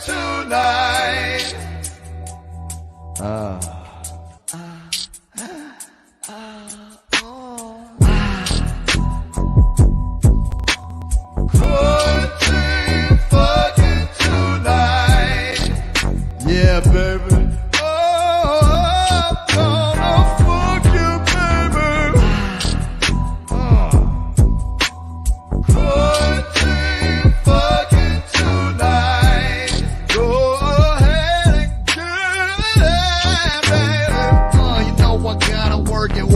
tonight. Quarantine fucking tonight. Yeah, baby. Oh, I'm gonna fuck you, baby. Quarantine fucking tonight. Go ahead and get it, baby. You know I gotta work it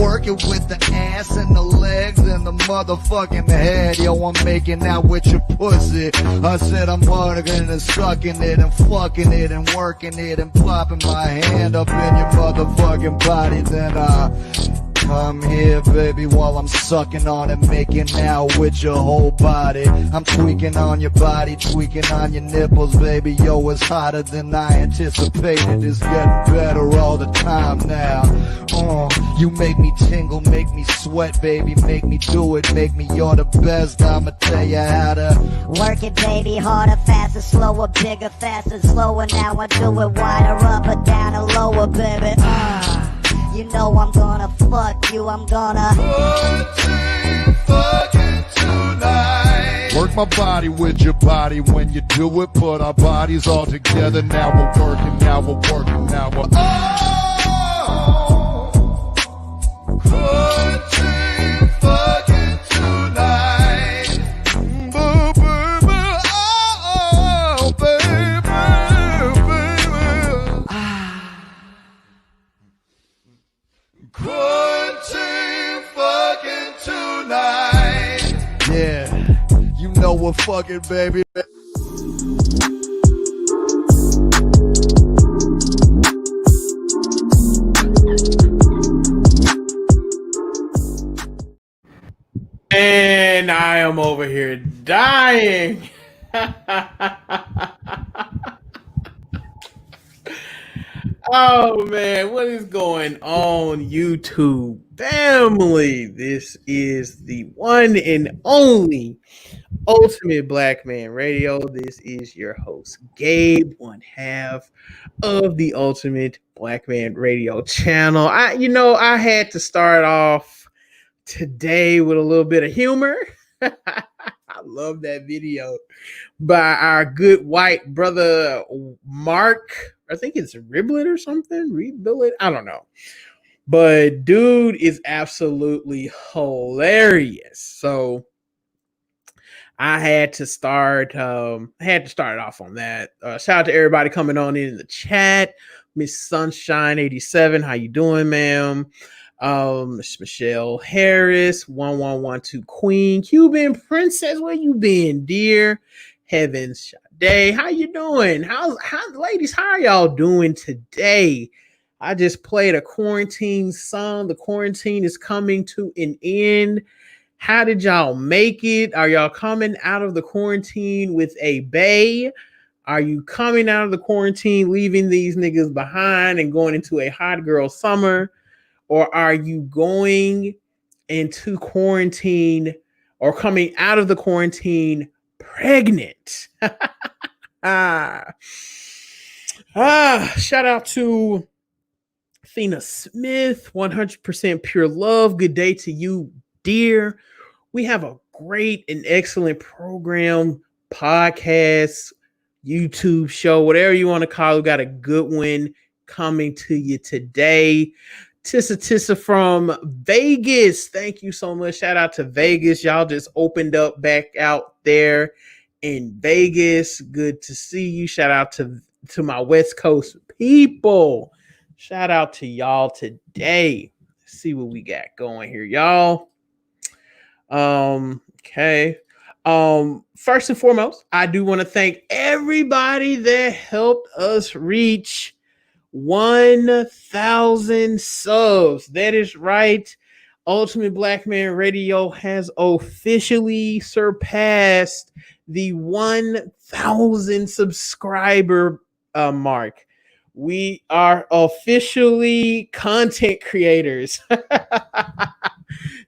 with the ass and the legs and the motherfucking head. Yo, I'm making out with your pussy. I said I'm working and sucking it and fucking it and working it and popping my hand up in your motherfucking body. Then come here, baby, while I'm sucking on and making out with your whole body. I'm tweaking on your body, tweaking on your nipples, baby. Yo, it's hotter than I anticipated. It's getting better all the time now. You make me tingle, make me sweat, baby. Make me do it, make me you're the best. I'ma tell you how to work it, baby. Harder, faster, slower, bigger, faster, slower. Now I do it wider, up or down or lower, baby. You know I'm gonna fuck you, I'm gonna fucking tonight. Work my body with your body. When you do it, put our bodies all together. Now we're working, now we're working, now we're quarantine fucking tonight. Baby, oh, baby, baby. Quarantine fucking tonight. Yeah, you know we're fucking, baby. And I am over here dying. Oh man, what is going on, YouTube family? This is the one and only Ultimate Black Man Radio. This is your host, Gabe, one half of the Ultimate Black Man Radio channel. I had to start off today with a little bit of humor. I love that video by our good white brother Mark. I think it's Riblet or something. Rebillet. I don't know. But dude is absolutely hilarious. So I had to start it off on that. Shout out to everybody coming on in the chat. Miss Sunshine 87, how you doing, ma'am? Miss Michelle Harris, 1112 Queen, Cuban Princess, where you been, dear? Heavens Sade, how you doing? Ladies, how are y'all doing today? I just played a quarantine song. The quarantine is coming to an end. How did y'all make it? Are y'all coming out of the quarantine with a bae? Are you coming out of the quarantine, leaving these niggas behind and going into a hot girl summer? Or are you going into quarantine or coming out of the quarantine pregnant? Shout out to Athena Smith, 100% pure love. Good day to you, dear. We have a great and excellent program, podcast, YouTube show, whatever you want to call it. We got a good one coming to you today. Tissa from Vegas. Thank you so much. Shout out to Vegas. Y'all just opened up back out there in Vegas. Good to see you. Shout out to my West Coast people. Shout out to y'all today. Let's see what we got going here, y'all. Okay. First and foremost, I do want to thank everybody that helped us reach 1,000 subs. That is right. Ultimate Black Man Radio has officially surpassed the 1,000 subscriber mark. We are officially content creators.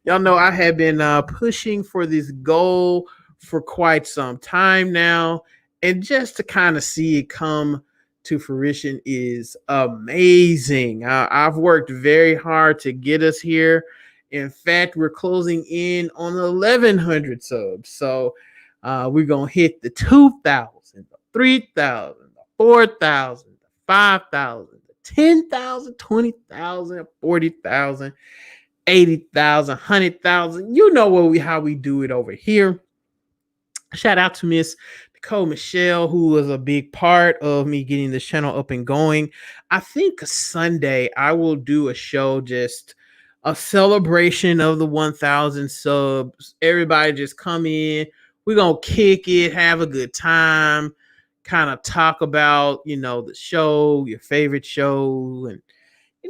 Y'all know I have been pushing for this goal for quite some time now. and just to kind of see it come to fruition is amazing. I've worked very hard to get us here. In fact, we're closing in on 1,100 subs. So we're going to hit the 2,000, the 3,000, the 4,000, the 5,000, the 10,000, 20,000, 40,000, 80,000, 100,000. You know how we do it over here. Shout out to Miss Nicole Michelle, who was a big part of me getting this channel up and going. I think Sunday I will do a show, just a celebration of the 1,000 subs. Everybody just come in. We're going to kick it, have a good time, kind of talk about, the show, your favorite show, and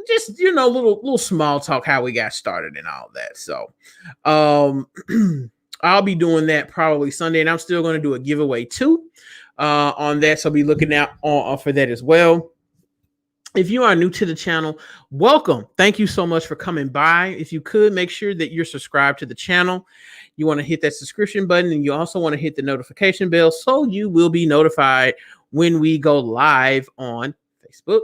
just, little small talk, how we got started and all that. So, I'll be doing that probably Sunday, and I'm still going to do a giveaway too on that. So be looking out for that as well. If you are new to the channel, welcome. Thank you so much for coming by. If you could, make sure that you're subscribed to the channel. You want to hit that subscription button, and you also want to hit the notification bell so you will be notified when we go live on Facebook.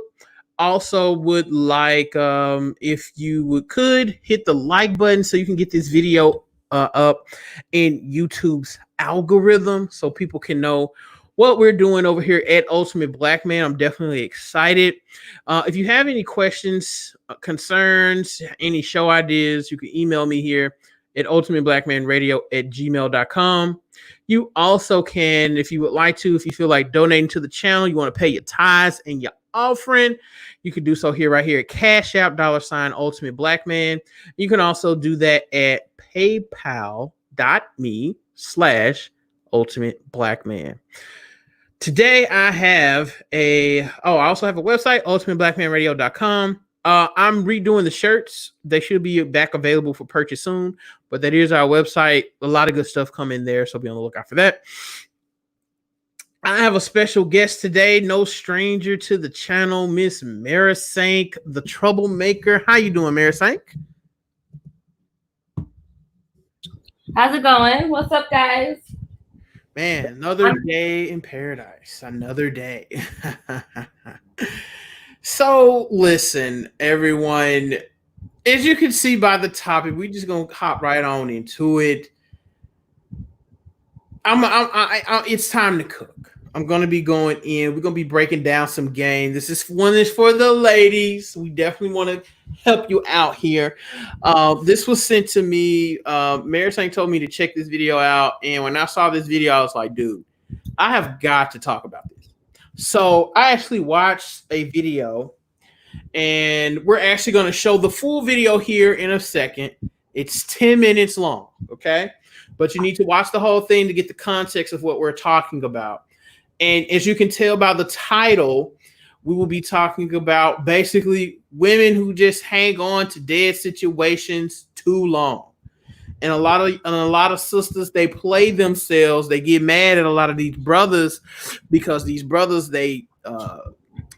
Also would like, if you could, hit the like button so you can get this video up in YouTube's algorithm so people can know what we're doing over here at Ultimate Black Man. I'm definitely excited. If you have any questions, concerns, any show ideas, you can email me here at ultimateblackmanradio@gmail.com. You also can, if you would like to, if you feel like donating to the channel, you want to pay your tithes and your offering, you can do so right here at Cash App, $Ultimate Black Man. You can also do that at paypal.me/Ultimate Black Man. Today I have I also have a website, ultimateblackmanradio.com. I'm redoing the shirts. They should be back available for purchase soon, but that is our website. A lot of good stuff come in there, so be on the lookout for that. I have a special guest today, no stranger to the channel, Miss Marisank, the troublemaker. How you doing, Marisank? How's it going? What's up, guys? Man, another day in paradise. Another day. So, listen, everyone. As you can see by the topic, we're just gonna hop right on into it. It's time to cook. I'm gonna be going in. We're gonna be breaking down some games. This is for the ladies. We definitely want to help you out here. This was sent to me. Marisank told me to check this video out, and when I saw this video, I was like, dude, I have got to talk about this. So I actually watched a video, and we're actually going to show the full video here in a second. It's 10 minutes long, okay? But you need to watch the whole thing to get the context of what we're talking about. And as you can tell by the title, we will be talking about basically women who just hang on to dead situations too long. And a lot of sisters, they play themselves. They get mad at a lot of these brothers because these brothers, they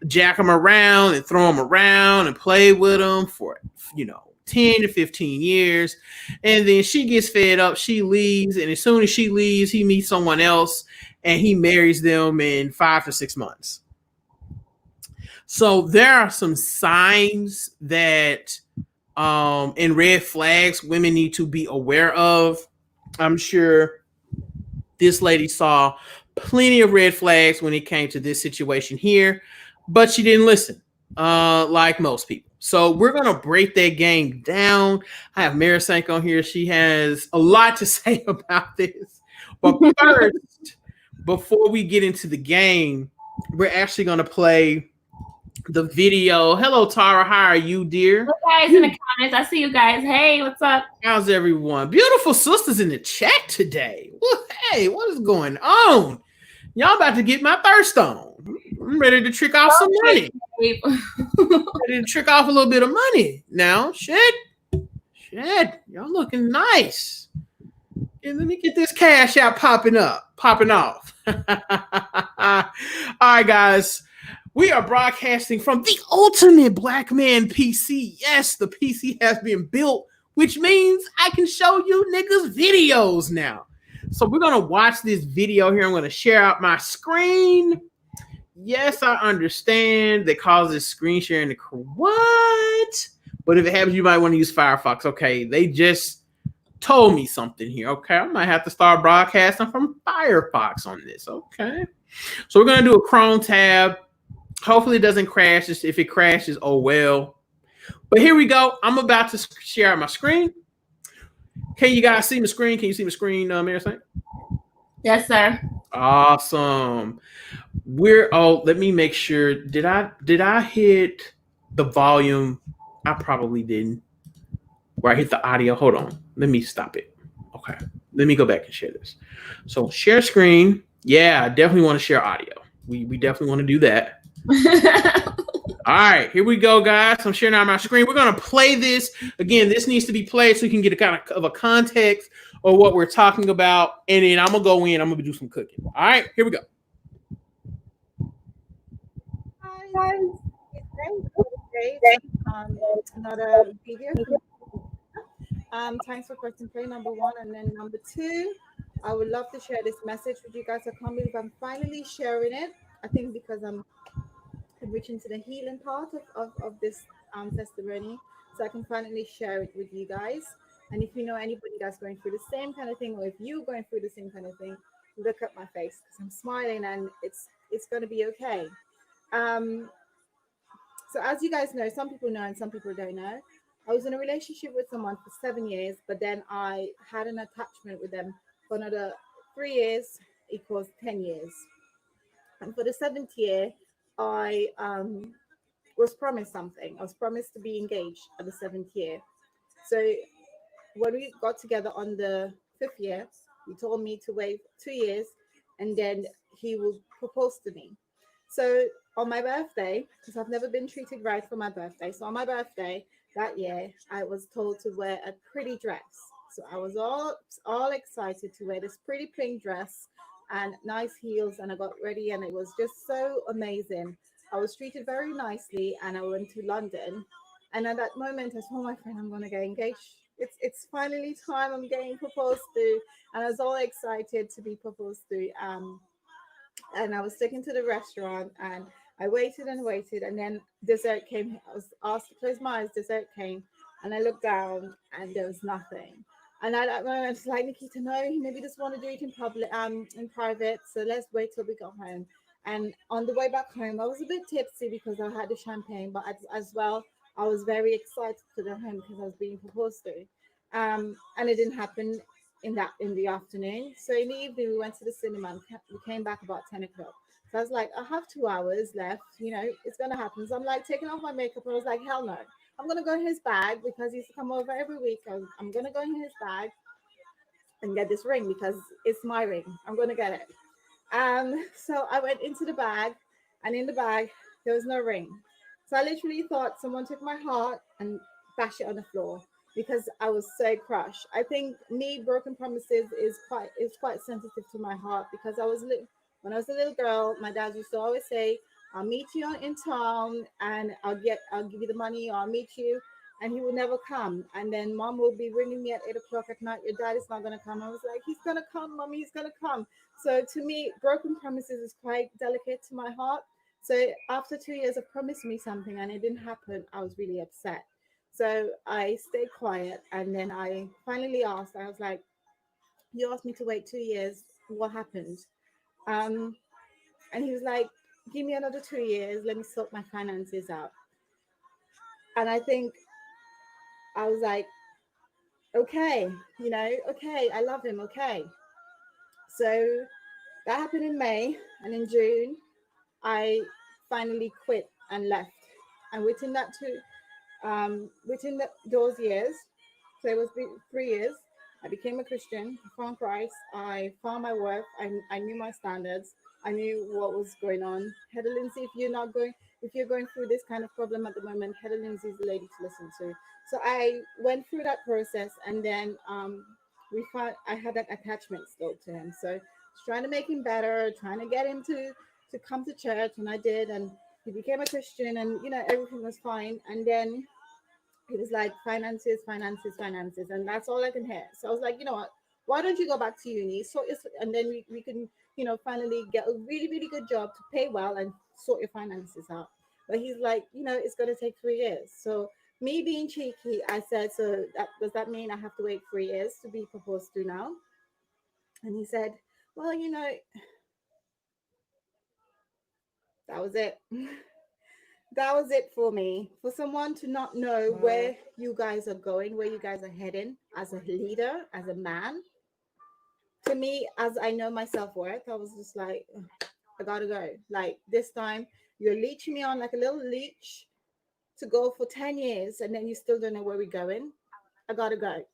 jack them around and throw them around and play with them for 10 to 15 years. And then she gets fed up, she leaves, and as soon as she leaves, he meets someone else and he marries them in 5 to 6 months. So there are some signs that and red flags women need to be aware of. I'm sure this lady saw plenty of red flags when it came to this situation here, but she didn't listen, like most people. So we're going to break that game down. I have Marisank on here. She has a lot to say about this. But first, before we get into the game, we're actually going to play the video. Hello, Tara. How are you, dear? Hey guys in the comments. I see you guys. Hey, what's up? How's everyone? Beautiful sisters in the chat today. Well, hey, what is going on? Y'all about to get my thirst on. I'm ready to trick off some money. Ready to trick off a little bit of money. Now, shit. Y'all looking nice. And let me get this cash out popping off. All right, guys. We are broadcasting from the Ultimate Black Man PC. Yes, the PC has been built, which means I can show you niggas videos now. So we're gonna watch this video here. I'm gonna share out my screen. Yes, I understand that causes screen sharing to what? But if it happens, you might want to use Firefox. Okay, they just told me something here. Okay, I might have to start broadcasting from Firefox on this. Okay, so we're gonna do a Chrome tab. Hopefully, it doesn't crash. If it crashes, oh well. But here we go. I'm about to share out my screen. Can you guys see my screen? Can you see my screen, Mary Saint? Yes, sir. Awesome. Let me make sure. Did I hit the volume? I probably didn't. Where I hit the audio. Hold on. Let me stop it. Okay. Let me go back and share this. So share screen. Yeah, I definitely want to share audio. We definitely want to do that. All right, here we go, guys. I'm sharing out my screen. We're gonna play this again. This needs to be played so you can get a kind of a context of what we're talking about, and then I'm gonna go in. I'm gonna do some cooking. All right, here we go. Guys, great. Another video. Thanks for pressing play, number one, and then number two. I would love to share this message with you guys. I can't believe I'm finally sharing it. I think because I'm reaching to the healing part of this testimony, so I can finally share it with you guys. And if you know anybody that's going through the same kind of thing, or if you're going through the same kind of thing, look at my face because I'm smiling and it's going to be okay. So as you guys know, some people know and some people don't know. I was in a relationship with someone for 7 years, but then I had an attachment with them for another 3 years equals 10 years. And for the seventh year, I was promised something. I was promised to be engaged at the seventh year. So when we got together on the fifth year, he told me to wait 2 years and then he will propose to me. So on my birthday, because I've never been treated right for my birthday. So on my birthday that year, I was told to wear a pretty dress. So I was all excited to wear this pretty pink dress and nice heels, and I got ready and it was just so amazing. I was treated very nicely and I went to London. And at that moment I told my friend I'm gonna get engaged. It's finally time, I'm getting proposed to, and I was all excited to be proposed to. And I was taken to the restaurant and I waited and waited, and then dessert came. I was asked to close my eyes, dessert came, and I looked down and there was nothing. And at that moment, I was like, Nikita, no, he maybe just want to do it in public, in private. So let's wait till we got home. And on the way back home, I was a bit tipsy because I had the champagne, but as well, I was very excited to go home because I was being proposed to. And it didn't happen in the afternoon. So in the evening, we went to the cinema and we came back about 10 o'clock. So I was like, I have 2 hours left, it's gonna happen. So I'm like taking off my makeup and I was like, hell no. I'm gonna go in his bag because he used to come over every week. I'm gonna go in his bag and get this ring because it's my ring. I'm gonna get it. So I went into the bag, and in the bag there was no ring. So I literally thought someone took my heart and bashed it on the floor because I was so crushed. I think me broken promises is quite sensitive to my heart because when I was a little girl, my dad used to always say, "I'll meet you in town, and I'll give you the money, or I'll meet you." And he would never come. And then mom will be ringing me at 8 o'clock at night. Your dad is not gonna come. I was like, he's gonna come, mommy, he's gonna come. So to me, broken promises is quite delicate to my heart. So after 2 years of promising me something and it didn't happen, I was really upset. So I stayed quiet, and then I finally asked. I was like, "You asked me to wait 2 years. What happened?" Um, and he was like, "Give me another 2 years. Let me sort my finances out." And I think I was like, "Okay, okay, I love him. Okay." So that happened in May, and in June, I finally quit and left. And within those years, so it was 3 years, I became a Christian. I found Christ. I found my worth. I knew my standards. I knew what was going on. Heather Lindsay, if you're going through this kind of problem at the moment, Heather Lindsay is the lady to listen to. So I went through that process, and then I had that attachment still to him. So trying to make him better, trying to get him to come to church, and I did, and he became a Christian, and everything was fine. And then it was like finances, finances, finances, and that's all I can hear. So I was like, you know what? Why don't you go back to uni, and then we can, finally get a really, really good job to pay well and sort your finances out. But he's like, it's going to take 3 years. So me being cheeky, I said, so does that mean I have to wait 3 years to be proposed to now? And he said, well, that was it. That was it for me. For someone to not know where you guys are going, where you guys are heading as a leader, as a man, to me, as I know my self-worth, I was just like, "Ugh, I gotta go. Like this time, you're leeching me on like a little leech to go for 10 years, and then you still don't know where we're going. I gotta go."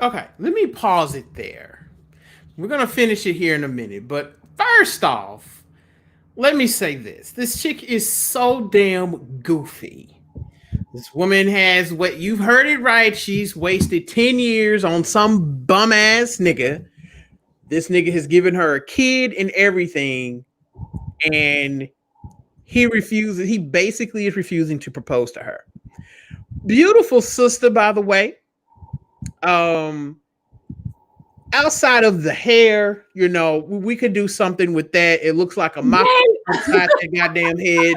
Okay, let me pause it there. We're gonna finish it here in a minute, but first off, let me say this: this chick is so damn goofy. This woman has what you've heard it right. She's wasted 10 years on some bum ass nigga. This nigga has given her a kid and everything, and he refuses. He basically is refusing to propose to her. Beautiful sister, by the way. Um, Outside of the hair, we could do something with that. It looks like a mop inside that goddamn head.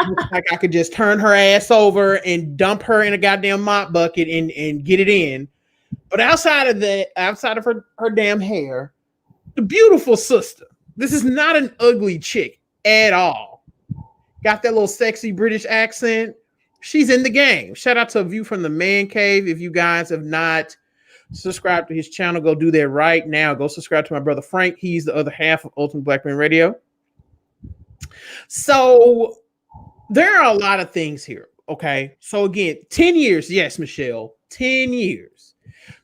Looks like I could just turn her ass over and dump her in a goddamn mop bucket and get it in. But outside of that, outside of her damn hair, the beautiful sister. This is not an ugly chick at all. Got that little sexy British accent. She's in the game. Shout out to A View from the Man Cave. If you guys have not subscribed to his channel, go do that right now. Go subscribe to my brother Frank. He's the other half of Ultimate Blackman Radio. So there are a lot of things here. Okay. So again, 10 years. Yes, Michelle, 10 years.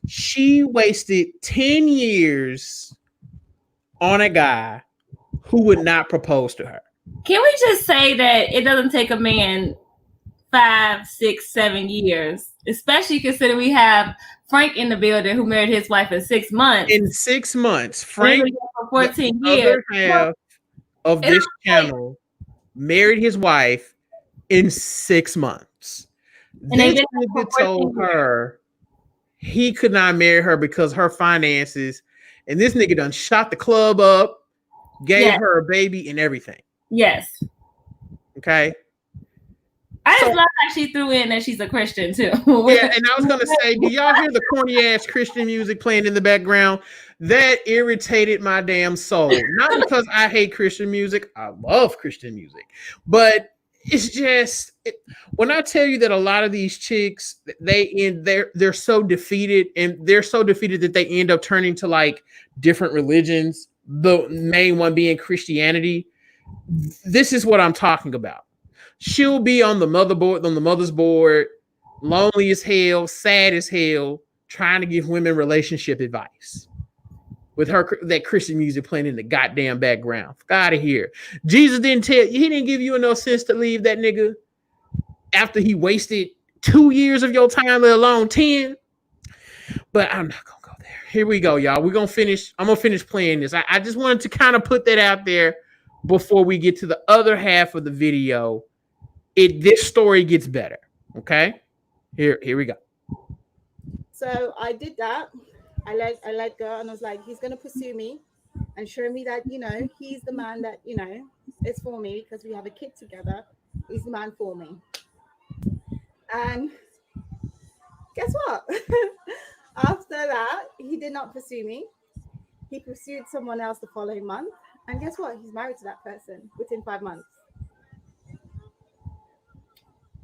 She wasted 10 years on a guy who would not propose to her. Can we just say that it doesn't take a man 5, 6, 7 years, especially considering we have Frank in the building who married his wife in 6 months. In 6 months, Frank, for 14 the years. other half of this channel, married his wife in 6 months. And this nigga told her he could not marry her because her finances, and this nigga done shot the club up, gave her a baby and everything. Yes. Okay. I just love how she threw in that she's a Christian too. Yeah, and I was gonna say, do y'all hear the corny ass Christian music playing in the background? That irritated my damn soul. Not because I hate Christian music, I love Christian music, but it's just when I tell you that a lot of these chicks, they're so defeated, and they're so defeated that they end up turning to like different religions. The main one being Christianity. This is what I'm talking about. She'll be on the mother's board, lonely as hell, sad as hell, trying to give women relationship advice with that Christian music playing in the goddamn background. Fuck out of here. Jesus didn't tell you, he didn't give you enough sense to leave that nigga after he wasted 2 years of your time, let alone 10. But I'm not gonna go there. Here we go, y'all. I'm gonna finish playing this. I just wanted to kind of put that out there before we get to the other half of the video. This story gets better. Okay, here we go. So I did that. I let go, and I was like, he's gonna pursue me and show me that he's the man that is for me, because we have a kid together. He's the man for me. And guess what? After that, he did not pursue me. He pursued someone else the following month, and guess what? He's married to that person within 5 months.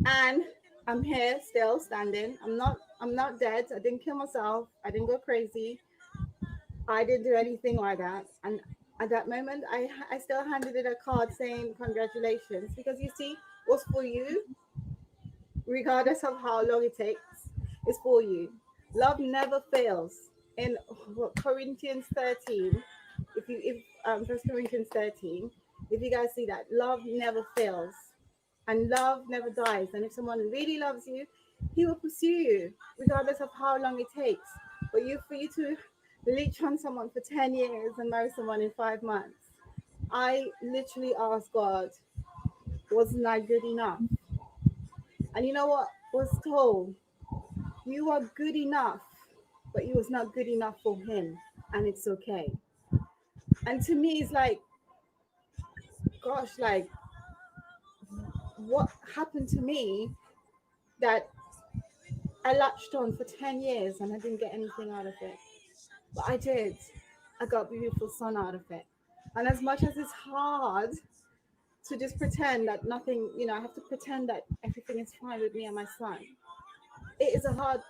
And I'm here still standing. I'm not dead. I didn't kill myself. I didn't go crazy. I didn't do anything like that. And at that moment, I still handed it a card saying congratulations, because you see, what's for you, regardless of how long it takes, is for you. Love never fails. In Corinthians 13, if 1 Corinthians 13, if you guys see that, love never fails. And love never dies. And if someone really loves you, he will pursue you, regardless of how long it takes. But for you to leech on someone for 10 years and marry someone in 5 months, I literally asked God, wasn't I good enough? And you know what was told? You are good enough but you was not good enough for him, and it's okay. And to me, it's like, gosh, like, what happened to me that I latched on for 10 years and I didn't get anything out of it? But I did. I got a beautiful son out of it. And as much as it's hard to just pretend that nothing, I have to pretend that everything is fine with me and my son. It's a hard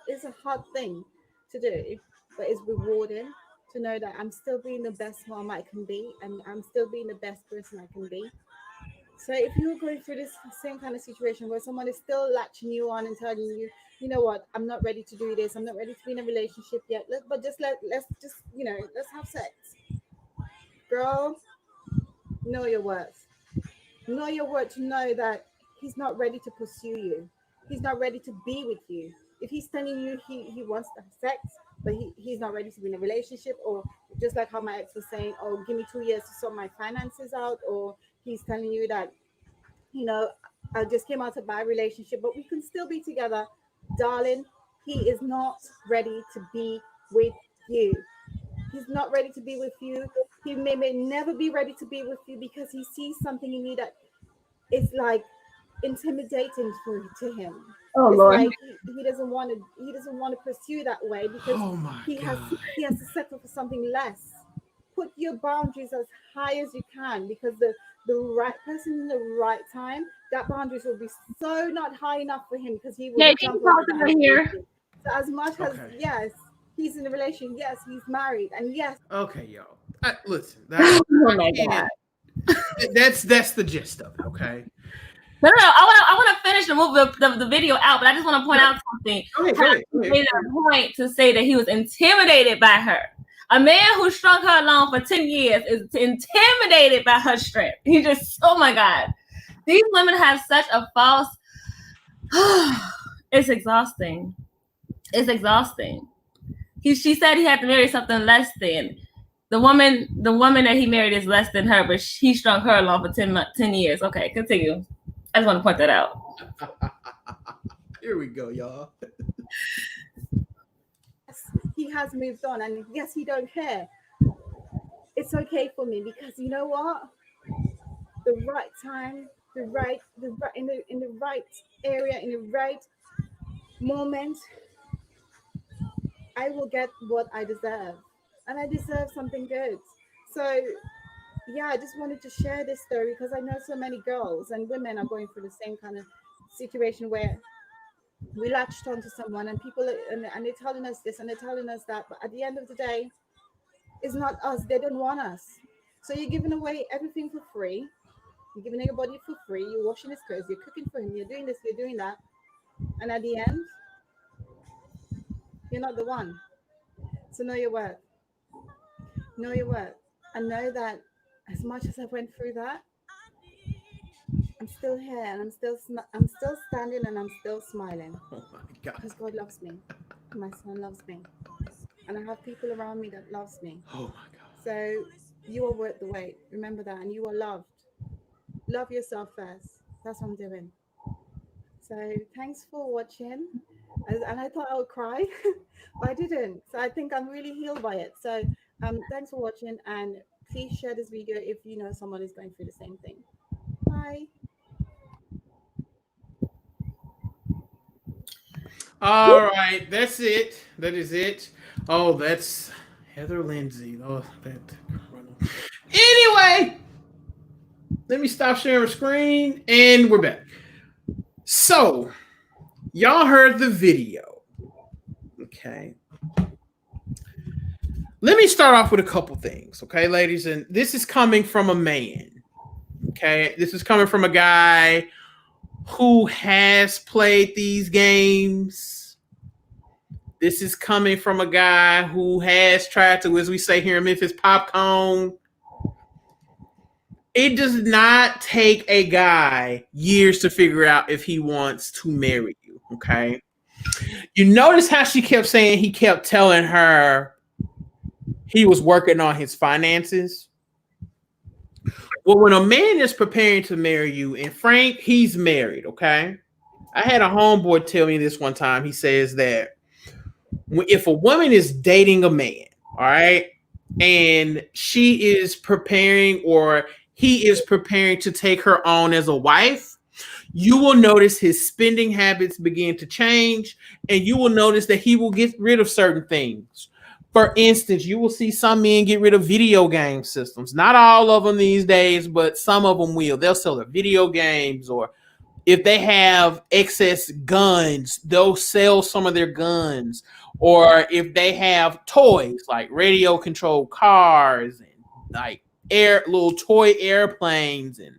thing to do, but it's rewarding to know that I'm still being the best mom I can be, and I'm still being the best person I can be. So if you're going through this same kind of situation where someone is still latching you on and telling you, you know what, I'm not ready to do this, I'm not ready to be in a relationship yet, but let's just, let's have sex. Girl, know your worth. Know your worth to know that he's not ready to pursue you. He's not ready to be with you. If he's telling you he wants to have sex, but he's not ready to be in a relationship, or just like how my ex was saying, oh, give me 2 years to sort my finances out, or he's telling you that, you know, I just came out of my relationship, but we can still be together, darling. He is not ready to be with you. He's not ready to be with you. He may never be ready to be with you because he sees something in you that is like intimidating to him. Oh It's Lord. like he doesn't want to pursue that way because Oh my he has God. he has to settle for something less. Put your boundaries as high as you can, because the right person in the right time, that boundaries will be so not high enough for him because he will Yeah, you jump can over pause it that right here. hesitation. So as much as, Okay. yes, he's in a relationship, yes, he's married, and yes, Okay, y'all. Listen, that Oh my can't. God. That's the gist of it. Okay. No, no, no. I want to finish the movie, the video out, but I just want to point out something. Go ahead. Go ahead. Go He ahead. made a point to say that he was intimidated by her. A man who strung her along for 10 years is intimidated by her strength. He just, oh my God. These women have such a false, it's exhausting. It's exhausting. She said he had to marry something less than. The woman that he married is less than her, but he strung her along for 10 years. Okay, continue. I just want to point that out. Here we go, y'all. he has moved on, and yes, he don't care. It's okay for me because you know what? The right time, in the right area, in the right moment, I will get what I deserve, and I deserve something good. So yeah, I just wanted to share this story because I know so many girls and women are going through the same kind of situation where we latched onto someone, and people and they're telling us this and they're telling us that, but at the end of the day, it's not us. They don't want us. So you're giving away everything for free. You're giving your body for free. You're washing his clothes. You're cooking for him. You're doing this. You're doing that. And at the end, you're not the one. So know your worth. Know your worth. And know that as much as I went through that, I'm still here, and I'm still standing, and I'm still smiling Oh my God. because God loves me. My son loves me. And I have people around me that loves me. Oh my God. So you are worth the wait. Remember that. And you are loved. Love yourself first. That's what I'm doing. So thanks for watching. And I thought I would cry, but I didn't. So I think I'm really healed by it. So thanks for watching, and please share this video if you know someone is going through the same thing. Bye. All right, that's it. That is it. Oh, that's Heather Lindsay. Oh, that. Anyway, let me stop sharing screen, and we're back. So, y'all heard the video. Okay. Let me start off with a couple things, okay, ladies? And this is coming from a man. Okay. This is coming from a guy who has played these games. This is coming from a guy who has tried to, as we say here in Memphis, popcorn. It does not take a guy years to figure out if he wants to marry you, okay? You notice how she kept saying he kept telling her he was working on his finances? Well, when a man is preparing to marry you, and Frank, he's married, okay? I had a homeboy tell me this one time. He says that if a woman is dating a man, all right, and she is preparing or he is preparing to take her on as a wife, you will notice his spending habits begin to change, and you will notice that he will get rid of certain things. For instance, you will see some men get rid of video game systems. Not all of them these days, but some of them will. They'll sell their video games, or if they have excess guns, they'll sell some of their guns. Or if they have toys like radio controlled cars and like little toy airplanes and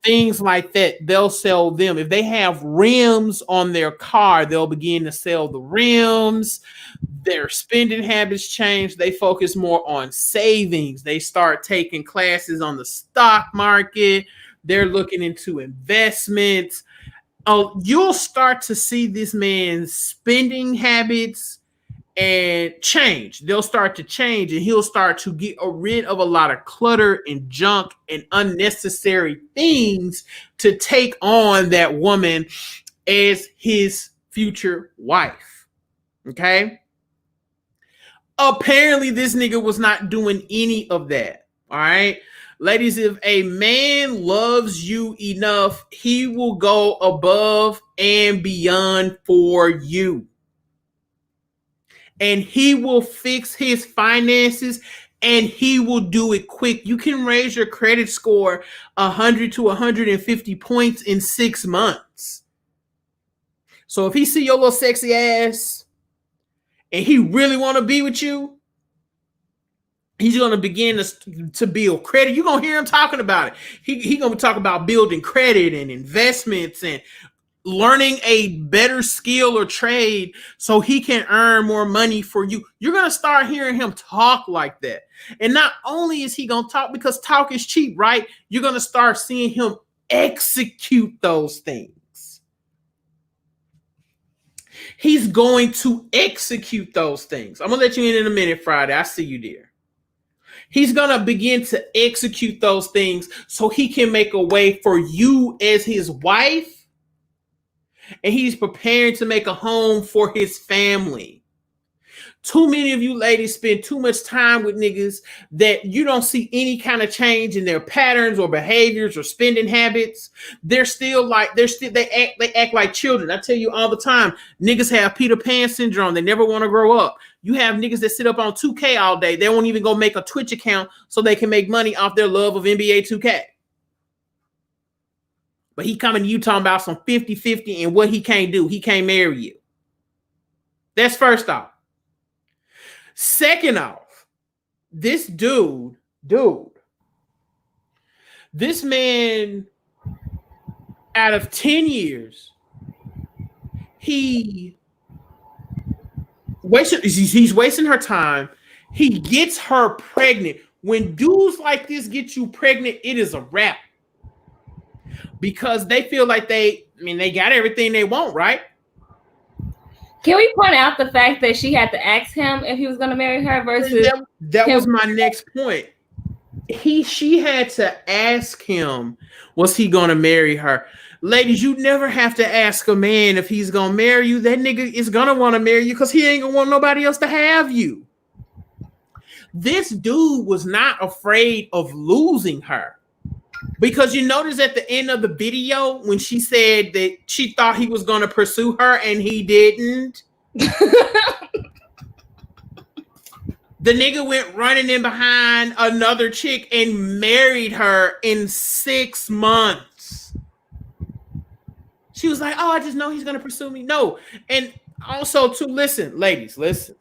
things like that, they'll sell them. If they have rims on their car, they'll begin to sell the rims. Their spending habits change. They focus more on savings. They start taking classes on the stock market. They're looking into investments. Oh, you'll start to see this man's spending habits and change. They'll start to change, and he'll start to get rid of a lot of clutter and junk and unnecessary things to take on that woman as his future wife. Okay? Apparently, this nigga was not doing any of that. All right? Ladies, if a man loves you enough, he will go above and beyond for you. And he will fix his finances, and he will do it quick. You can raise your credit score 100 to 150 points in 6 months. So if he see your little sexy ass and he really want to be with you, he's going to begin to build credit. You're going to hear him talking about it. He going to talk about building credit and investments and learning a better skill or trade so he can earn more money for you. You're going to start hearing him talk like that. And not only is he going to talk, because talk is cheap, right? You're going to start seeing him execute those things. He's going to execute those things. I'm going to let you in a minute, Friday. I see you there. He's going to begin to execute those things so he can make a way for you as his wife. And he's preparing to make a home for his family. Too many of you ladies spend too much time with niggas that you don't see any kind of change in their patterns or behaviors or spending habits. They act like children. I tell you all the time, niggas have Peter Pan syndrome. They never want to grow up. You have niggas that sit up on 2K all day. They won't even go make a Twitch account so they can make money off their love of NBA 2K. But he coming to you talking about some 50-50 and what he can't do. He can't marry you. That's first off. Second off, this this man, out of 10 years, he's wasting her time. He gets her pregnant. When dudes like this get you pregnant, it is a wrap. Because they feel like they got everything they want, right? Can we point out the fact that she had to ask him if he was going to marry her versus that was my next point. She had to ask him, was he going to marry her? Ladies, you never have to ask a man if he's going to marry you. That nigga is going to want to marry you because he ain't going to want nobody else to have you. This dude was not afraid of losing her. Because you notice at the end of the video when she said that she thought he was going to pursue her and he didn't. The nigga went running in behind another chick and married her in 6 months. She was like, oh, I just know he's going to pursue me. No. And also, too, listen, ladies, listen.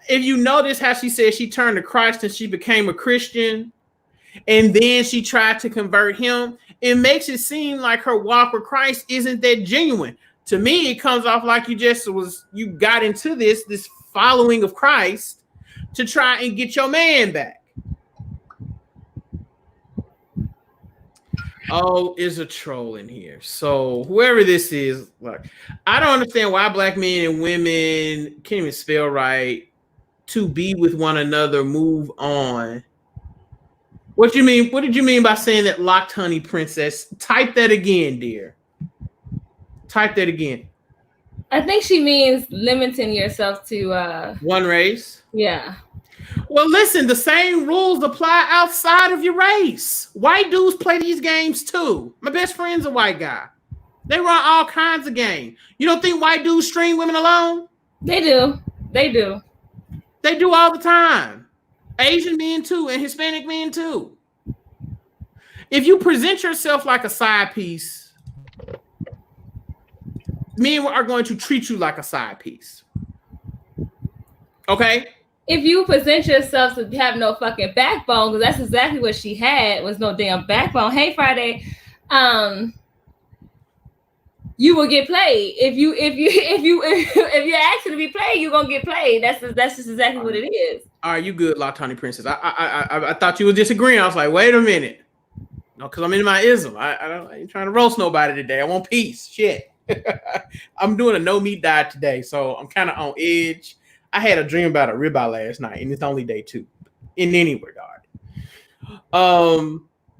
If you notice how she said she turned to Christ and she became a Christian, and then she tried to convert him, it makes it seem like her walk with Christ isn't that genuine. To me, it comes off like you got into this following of Christ to try and get your man back. Oh, is a troll in here. So whoever this is, like, I don't understand why black men and women can't even spell right, to be with one another, move on. What you mean? What did you mean by saying that, locked honey princess? Type that again, dear. Type that again. I think she means limiting yourself to One race. yeah. Well, listen, the same rules apply outside of your race. White dudes play these games too. My best friend's a white guy. They run all kinds of games. You don't think white dudes string women alone? They do. They do. They do all the time. Asian men too, and Hispanic men too. If you present yourself like a side piece, men are going to treat you like a side piece. Okay? If you present yourself to have no fucking backbone, because that's exactly what she had, was no damn backbone. Hey, Friday, you will get played. If you're asking to be played, you're gonna get played. That's just exactly what it is. All right, you good, Latani Princess. I thought you were disagreeing. I was like, wait a minute. No, because I'm in my ism. I ain't trying to roast nobody today. I want peace. Shit. I'm doing a no meat diet today, so I'm kind of on edge. I had a dream about a ribeye last night, and it's only day 2. In any regard.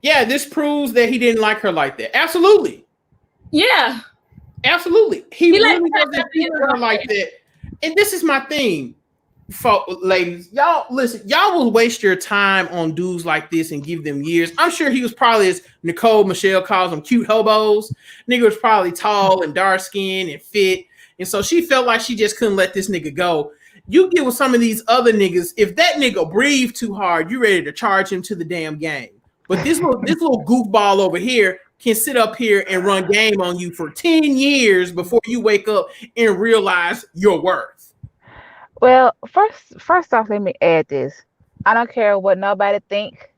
Yeah, this proves that he didn't like her like that. Absolutely. Yeah. Absolutely. He really doesn't feel her right. like that. And this is my thing. Ladies, y'all listen, y'all will waste your time on dudes like this and give them years. I'm sure he was probably, as Nicole Michelle calls them, cute hobos. Nigga was probably tall and dark skinned and fit. And so she felt like she just couldn't let this nigga go. You get with some of these other niggas, if that nigga breathed too hard, you ready to charge him to the damn game. But this little goofball over here can sit up here and run game on you for 10 years before you wake up and realize your worth. Well, first off, let me add this. I don't care what nobody think.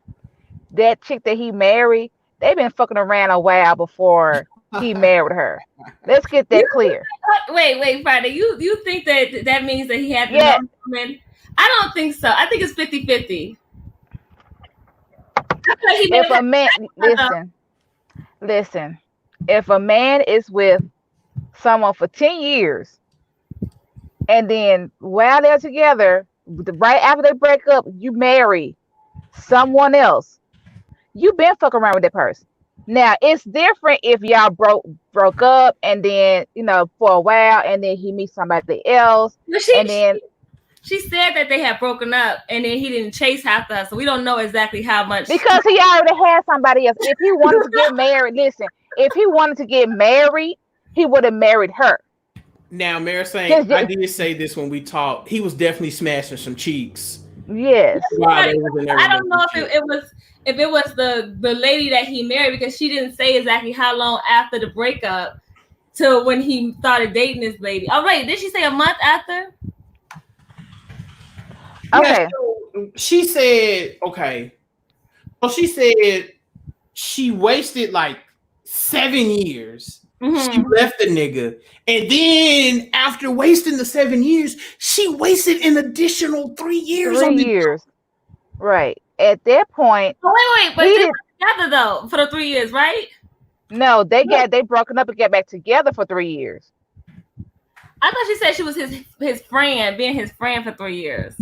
That chick that he married, they've been fucking around a while before he married her. Let's get that clear. Wait, Friday. You think that means that he had to Yeah. know women? I don't think so. I think it's 50-50. If a man, listen, if a man is with someone for 10 years and then while they're together, right after they break up, you marry someone else, you been fucking around with that person. Now it's different if y'all broke up and then for a while and then he meets somebody else and then she said that they had broken up and then he didn't chase after her, so we don't know exactly how much. Because he already had somebody else. If he wanted to get married, listen, if he wanted to get married, he would have married her. Now, Mary saying, I did say this when we talked. He was definitely smashing some cheeks. Yes. I don't know if it was the lady that he married, because she didn't say exactly how long after the breakup to when he started dating this lady. Oh, wait, did she say a month after? Okay. Yeah, so she said, okay. Well, she said she wasted like 7 years. Mm-hmm. She left the nigga. And then after wasting the 7 years, she wasted an additional 3 years. 3 years. Right. At that point. Oh, wait. But they were together though for the 3 years, right? No, they broken up and got back together for 3 years. I thought she said she was his friend, being his friend for 3 years.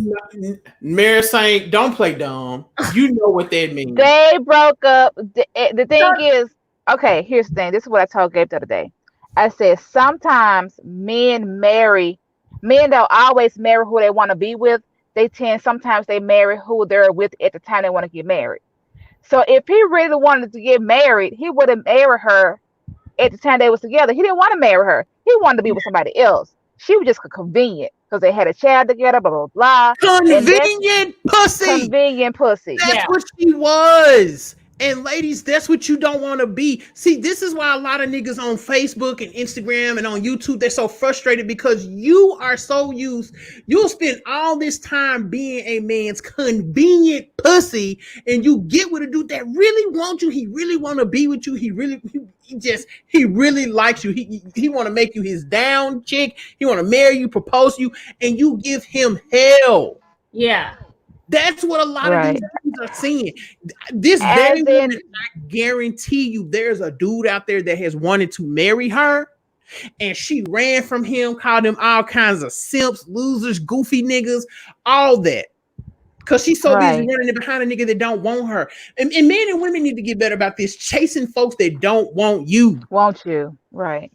Mary saying, don't play dumb. You know what that means. They broke up. The thing is, okay, here's the thing. This is what I told Gabe the other day. I said sometimes men don't always marry who they want to be with. Sometimes they marry who they're with at the time they want to get married. So if he really wanted to get married, he would have married her at the time they was together. He didn't want to marry her. He wanted to be with somebody else. She was just convenient because they had a child together, blah, blah, blah. Convenient pussy. Convenient pussy. That's what she was. And ladies, that's what you don't want to be. See, this is why a lot of niggas on Facebook and Instagram and on YouTube, they're so frustrated, because you are so used. You'll spend all this time being a man's convenient pussy, and you get with a dude that really wants you. He really want to be with you. He really likes you. He want to make you his down chick. He want to marry you, propose to you, and you give him hell. Yeah. That's what a lot of these dudes are seeing. This very woman, I guarantee you, there's a dude out there that has wanted to marry her, and she ran from him, called him all kinds of simps, losers, goofy niggas, all that. Because she's so busy running behind a nigga that don't want her. And men and women need to get better about this, chasing folks that don't want you. Want you, right.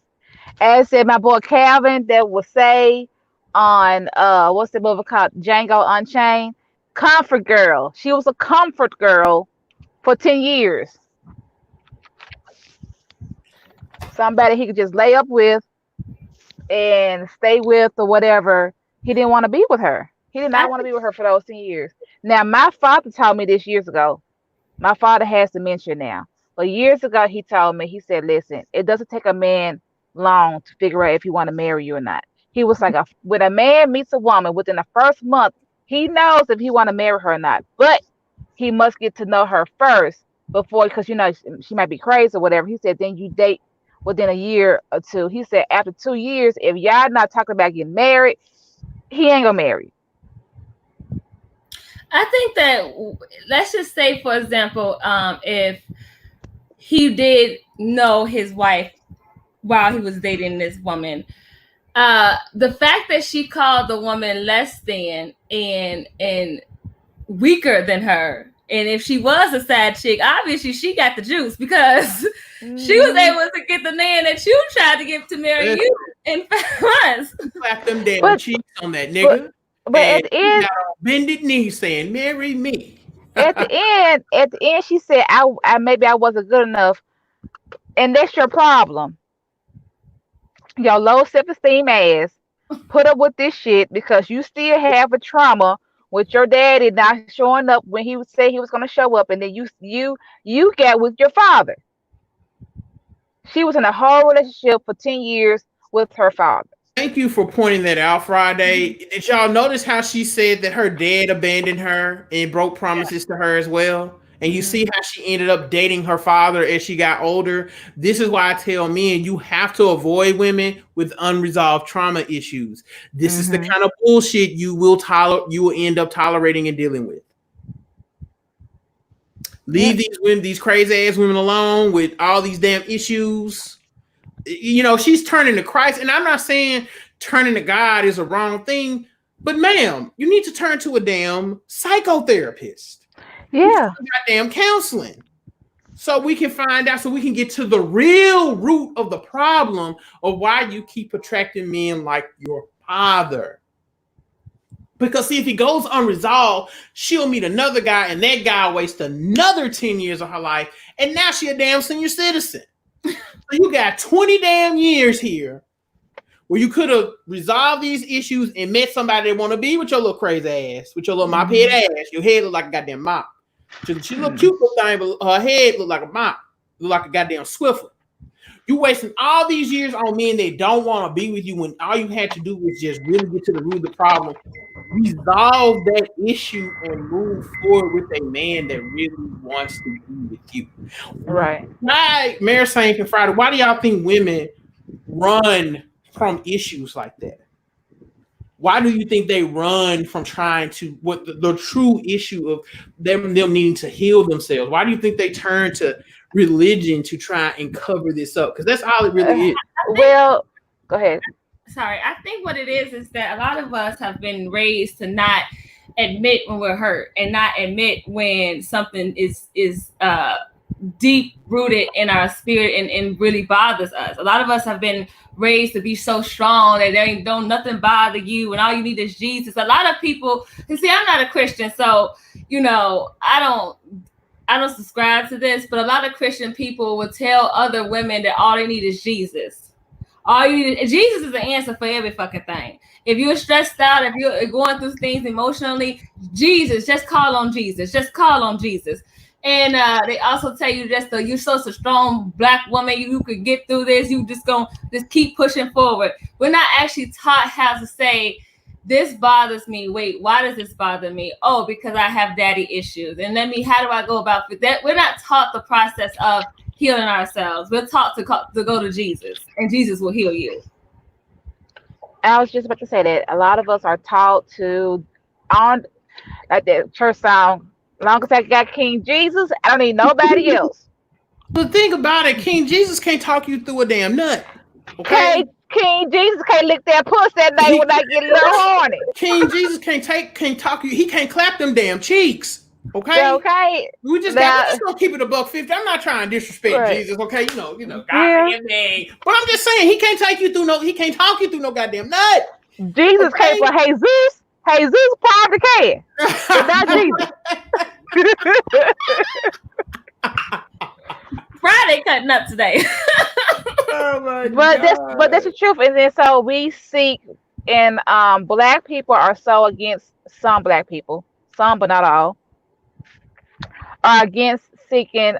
As said my boy Calvin that will say on what's the movie called Django Unchained? Comfort girl. She was a comfort girl for 10 years. Somebody he could just lay up with and stay with or whatever. He didn't want to be with her. He did I not want to be with her for those 10 years. Now, my father told me this years ago. My father has dementia now. But years ago, he told me, he said, listen, it doesn't take a man long to figure out if he want to marry you or not. He was like, when a man meets a woman within the first month, he knows if he want to marry her or not. But he must get to know her first before, because, she might be crazy or whatever. He said, then you date within a year or two. He said, after 2 years, if y'all not talking about getting married, he ain't gonna marry. I think that, let's just say, for example, if he did know his wife while he was dating this woman, the fact that she called the woman less than and weaker than her, and if she was a side chick, obviously she got the juice, because she was able to get the man that you tried to get to marry you in 5 months. Slap them damn cheeks on that nigga. But at the end, bended knee saying, "Marry me." at the end, she said, I maybe I wasn't good enough, and that's your problem. Your low self-esteem ass put up with this shit because you still have a trauma with your daddy not showing up when he would say he was going to show up, and then you got with your father. She was in a whole relationship for 10 years with her father. Thank you for pointing that out, Friday. Did y'all notice how she said that her dad abandoned her and broke promises to her as well? And you see how she ended up dating her father as she got older. This is why I tell men you have to avoid women with unresolved trauma issues. This is the kind of bullshit you will end up tolerating and dealing with. Leave these women, these crazy ass women alone with all these damn issues. She's turning to Christ, and I'm not saying turning to God is a wrong thing, but ma'am, you need to turn to a damn psychotherapist. Yeah. Goddamn counseling. So we can find out, so we can get to the real root of the problem of why you keep attracting men like your father. Because see, if he goes unresolved, she'll meet another guy, and that guy wastes another 10 years of her life, and now she a damn senior citizen. So you got 20 damn years here where you could have resolved these issues and met somebody that want to be with your little crazy ass, with your little mop head ass. Your head look like a goddamn mop. She look cute little thing, but her head look like a mop. Look like a goddamn Swiffer. You wasting all these years on men that don't want to be with you when all you had to do was just really get to the root of the problem, resolve that issue, and move forward with a man that really wants to be with you. Right. Why, Mayor Saint and Friday, why do y'all think women run from issues like that? Why do you think they run from trying to what the true issue of them needing to heal themselves? Why do you think they turn to religion to try and cover this up? Because that's all it really is. Well, go ahead. Sorry, I think what it is that a lot of us have been raised to not admit when we're hurt and not admit when something is deep rooted in our spirit and really bothers us. A lot of us have been raised to be so strong that don't nothing bother you and all you need is Jesus. A lot of people, and see, I'm not a Christian, so I don't subscribe to this, but a lot of Christian people will tell other women that all they need is Jesus. Jesus is the answer for every fucking thing. If you're stressed out, if you're going through things emotionally, Jesus, just call on Jesus. Just call on Jesus. And they also tell you you're such a strong black woman, you could get through this. You just keep pushing forward. We're not actually taught how to say, this bothers me. Wait, why does this bother me? Oh, because I have daddy issues. And how do I go about that? We're not taught the process of healing ourselves. We're taught to go to Jesus, and Jesus will heal you. I was just about to say that a lot of us are taught to, on like that church song, long as I got King Jesus, I don't need nobody else. The thing about it, King Jesus can't talk you through a damn nut. Okay? King Jesus can't lick that puss that night when I get a little horny. King Jesus can't talk you. He can't clap them damn cheeks. Okay. Okay. We Now, just gonna keep it a buck 50. I'm not trying to disrespect right. Jesus, okay? God Yeah. forgive me. But I'm just saying he can't talk you through no goddamn nut. Jesus came Okay? for Jesus. Jesus probably can, but not Jesus. Friday cutting up today. Oh my But that's god. the truth. And then so we seek, and black people are so against, some black people, some but not all, are against seeking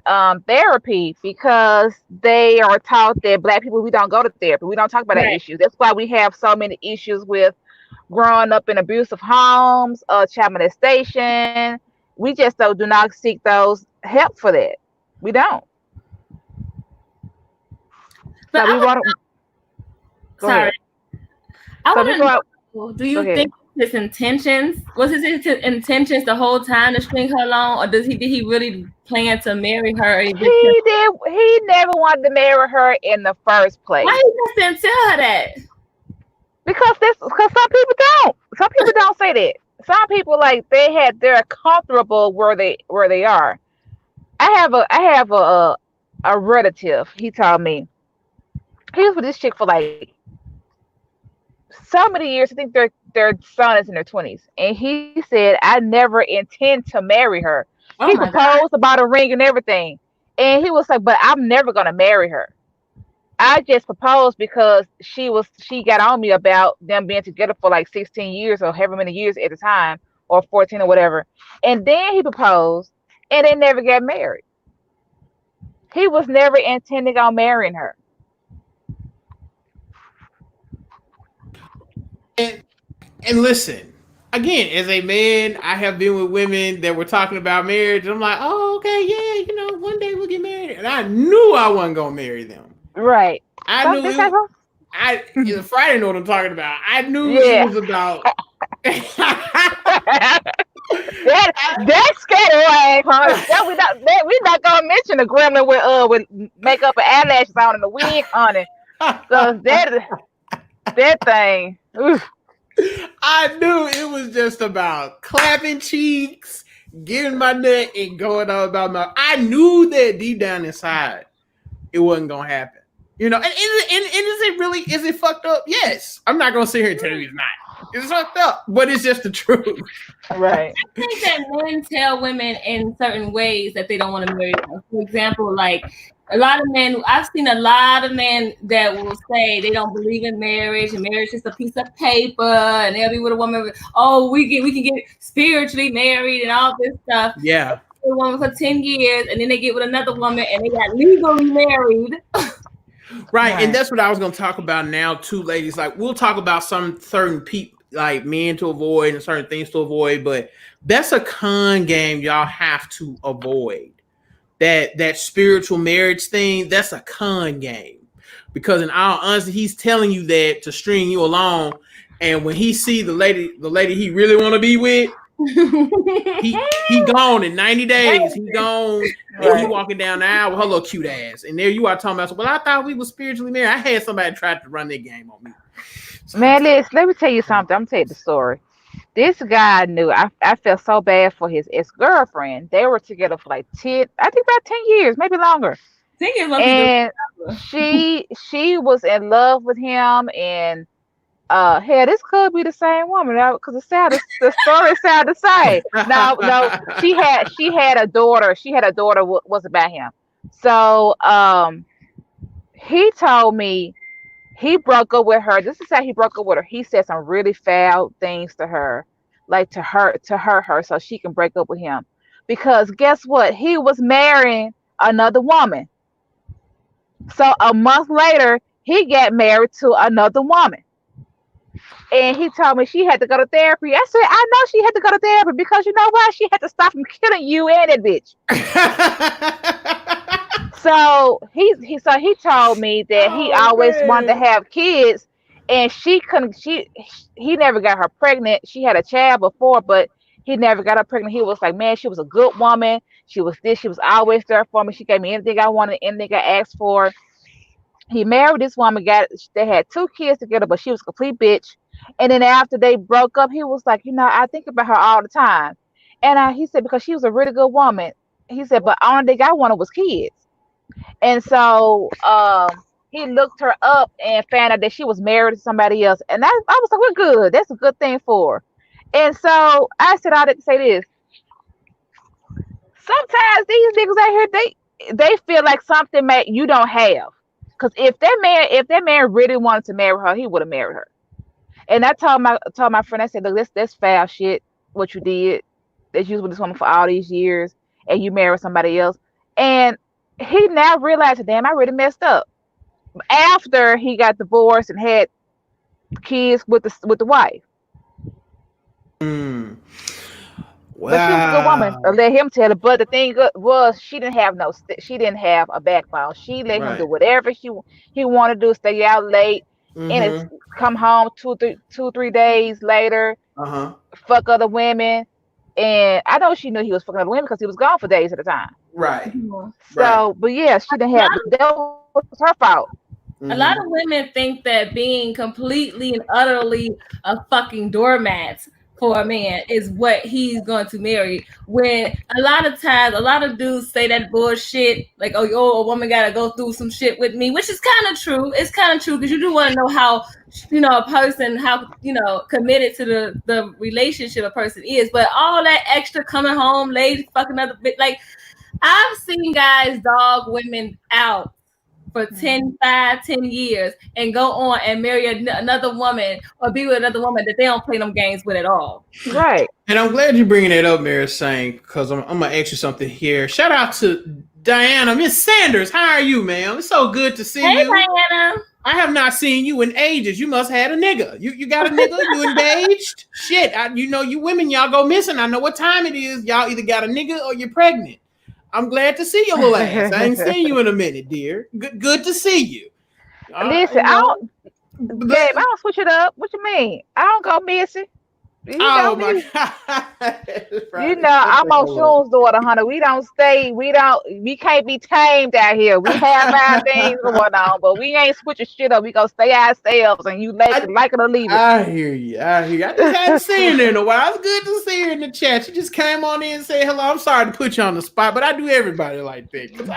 therapy because they are taught that black people, we don't go to therapy. We don't talk about that Right. issue. That's why we have so many issues with growing up in abusive homes, child molestation. We just do not seek those help for that. We don't. But So I we was want to go sorry. ahead. I So we want go to out. know, do Go you ahead. think his intentions was intentions the whole time to string her along, or did he really plan to marry her? He did. He never wanted to marry her in the first Why place you just didn't tell her that? because some people don't say that. Some people, like, they're comfortable where they are. I have a relative. He told me he was with this chick for like so many years. I think their son is in their 20s, and he said, "I never intend to marry her." He Oh my God. proposed about a ring and everything, and he was like, "But I'm never gonna marry her. I just proposed because she got on me about them being together for like 16 years or however many years at the time, or 14 or whatever." And then he proposed, and they never got married. He was never intending on marrying her. And listen, again, as a man, I have been with women that were talking about marriage. And I'm like, oh, okay, yeah, one day we'll get married. And I knew I wasn't gonna marry them. Right. I Some knew this it. type of Friday know what I'm talking about. I knew it yeah. was about. That scatterwag, honey. That we not gonna mention the gremlin with makeup and eyelashes on and the wig, honey. Cause that thing. Oof. I knew it was just about clapping cheeks, getting my nut, and going on about my. I knew that deep down inside, it wasn't gonna happen. Is it fucked up? Yes. I'm not gonna sit here and tell you it's not. It's fucked up, but it's just the truth. Right. I think that men tell women in certain ways that they don't want to marry them. For example, like a lot of men, I've seen a lot of men that will say they don't believe in marriage, and marriage is just a piece of paper, and they'll be with a woman. Oh, we can get spiritually married and all this stuff. Yeah. With a woman for 10 years, and then they get with another woman and they got legally married. Right. And Right. that's what I was gonna talk about now too, ladies. Like we'll talk about some certain people like men to avoid and certain things to avoid, but that's a con game y'all have to avoid. That spiritual marriage thing, that's a con game. Because in all honesty, he's telling you that to string you along. And when he see the lady he really want to be with, he gone in 90 days. He gone and he Right. walking down the aisle with her little cute ass. And there you are talking about, well, I thought we were spiritually married. I had somebody try to run their game on me. So I Man, was let me tell you something. I'm gonna tell you the story. This guy knew. I felt so bad for his ex girlfriend. They were together for like 10, I think about 10 years, maybe longer. 10 years must be the And she was in love with him, and hell, this could be the same woman because the story sounded the same. No, no, she had a daughter. She had a daughter was about him. So he told me he broke up with her. This is how he broke up with her. He said some really foul things to her, like to hurt her, so she can break up with him. Because guess what? He was marrying another woman. So a month later, he got married to another woman. And he told me she had to go to therapy. I said, I know she had to go to therapy because you know why? She had to stop from killing you and that bitch. So he told me that he oh always wanted to man. have kids, and she couldn't. He never got her pregnant. She had a child before, but he never got her pregnant. He was like, man, she was a good woman. She was this. She was always there for me. She gave me anything I wanted, anything I asked for. He married this woman. They had two kids together, but she was a complete bitch. And then after they broke up, he was like, I think about her all the time. And he said because she was a really good woman. He said, but only thing I wanted was kids. And so he looked her up and found out that she was married to somebody else. And I was like, we're good. That's a good thing for her. And so I said all that to say this. Sometimes these niggas out here, they feel like something you don't have. Because if that man really wanted to marry her, he would have married her. And I told my friend, I said, look, that's foul shit. What you did, that you was with this woman for all these years, and you married somebody else. And he now realized, damn, I really messed up. After he got divorced and had kids with the wife. Mm. But she was a good woman. Wow. Let him tell it. But the thing was, she didn't have she didn't have a backbone. She let him do Right. whatever he wanted to do. Stay out late, and it's Mm-hmm. come home 2 3 days later. Uh-huh. Fuck other women, and I know she knew he was fucking other women because he was gone for days at a time. Right. Mhm. Right. So, but yeah, she didn't A have. lot That was her fault. A lot Mm-hmm. of women think that being completely and utterly a fucking doormat for a man is what he's going to marry. When a lot of times, a lot of dudes say that bullshit, like, oh, a woman got to go through some shit with me, which is kind of true. It's kind of true because you do want to know how, a person, how, committed to the relationship a person is. But all that extra coming home late, fucking other bit, like, I've seen guys dog women out for 10 years and go on and marry another woman or be with another woman that they don't play them games with at all. Right. And I'm glad you're bringing that up, Mary Saint, because I'm going to ask you something here. Shout out to Diana. Miss Sanders, how are you, ma'am? It's so good to see Hey, you. Diana. I have not seen you in ages. You must have had a nigga. You got a nigga? You engaged? Shit, you women, y'all go missing. I know what time it is. Y'all either got a nigga or you're pregnant. I'm glad to see your little ass. I ain't seen you in a minute, dear. Good to see you. Listen, You know, Gabe, I don't switch it up. What you mean? I don't go missing. You know oh my me. god. You Right. know, I'm on Shun's daughter, honey. We don't stay. We can't be tamed out here. We have our things going on, but we ain't switching shit up. We gonna stay ourselves, and you I, like it or leave it. I hear you. I hear you. I just hadn't seen her in a while. It's good to see her in the chat. She just came on in and said hello. I'm sorry to put you on the spot, but I do everybody like that because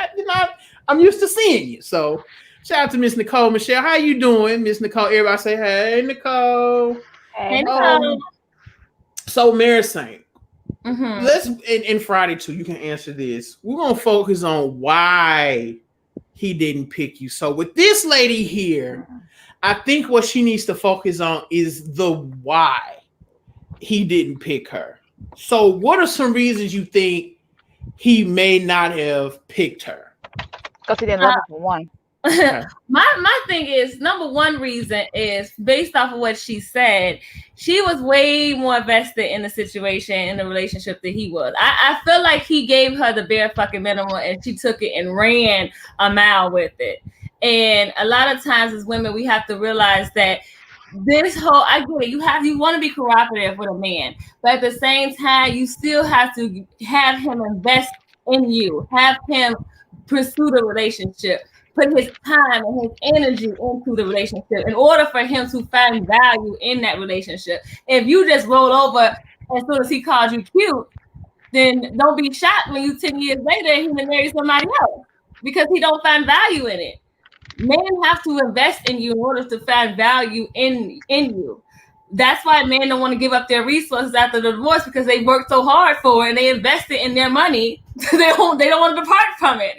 I'm used to seeing you. So shout out to Miss Nicole Michelle. How you doing, Miss Nicole? Everybody say hey, Nicole. Hey, Hey, Nicole. Nicole. So Mary Saint, Mm-hmm. let's in Friday too. You can answer this. We're gonna focus on why he didn't pick you. So with this lady here, I think what she needs to focus on is the why he didn't pick her. So, what are some reasons you think he may not have picked her? Because he didn't love her for one. Okay. my thing is, number one reason is based off of what she said. She was way more invested in the situation, in the relationship, than he was. I feel like he gave her the bare fucking minimum and she took it and ran a mile with it. And a lot of times as women, we have to realize that this whole, I get it, you want to be cooperative with a man, but at the same time you still have to have him invest in you, have him pursue the relationship, put his time and his energy into the relationship in order for him to find value in that relationship. If you just roll over as soon as he calls you cute, then don't be shocked when you 10 years later he marry somebody else because he don't find value in it. Men have to invest in you in order to find value in you. That's why men don't want to give up their resources after the divorce because they worked so hard for it and they invested in their money. They don't want to depart from it,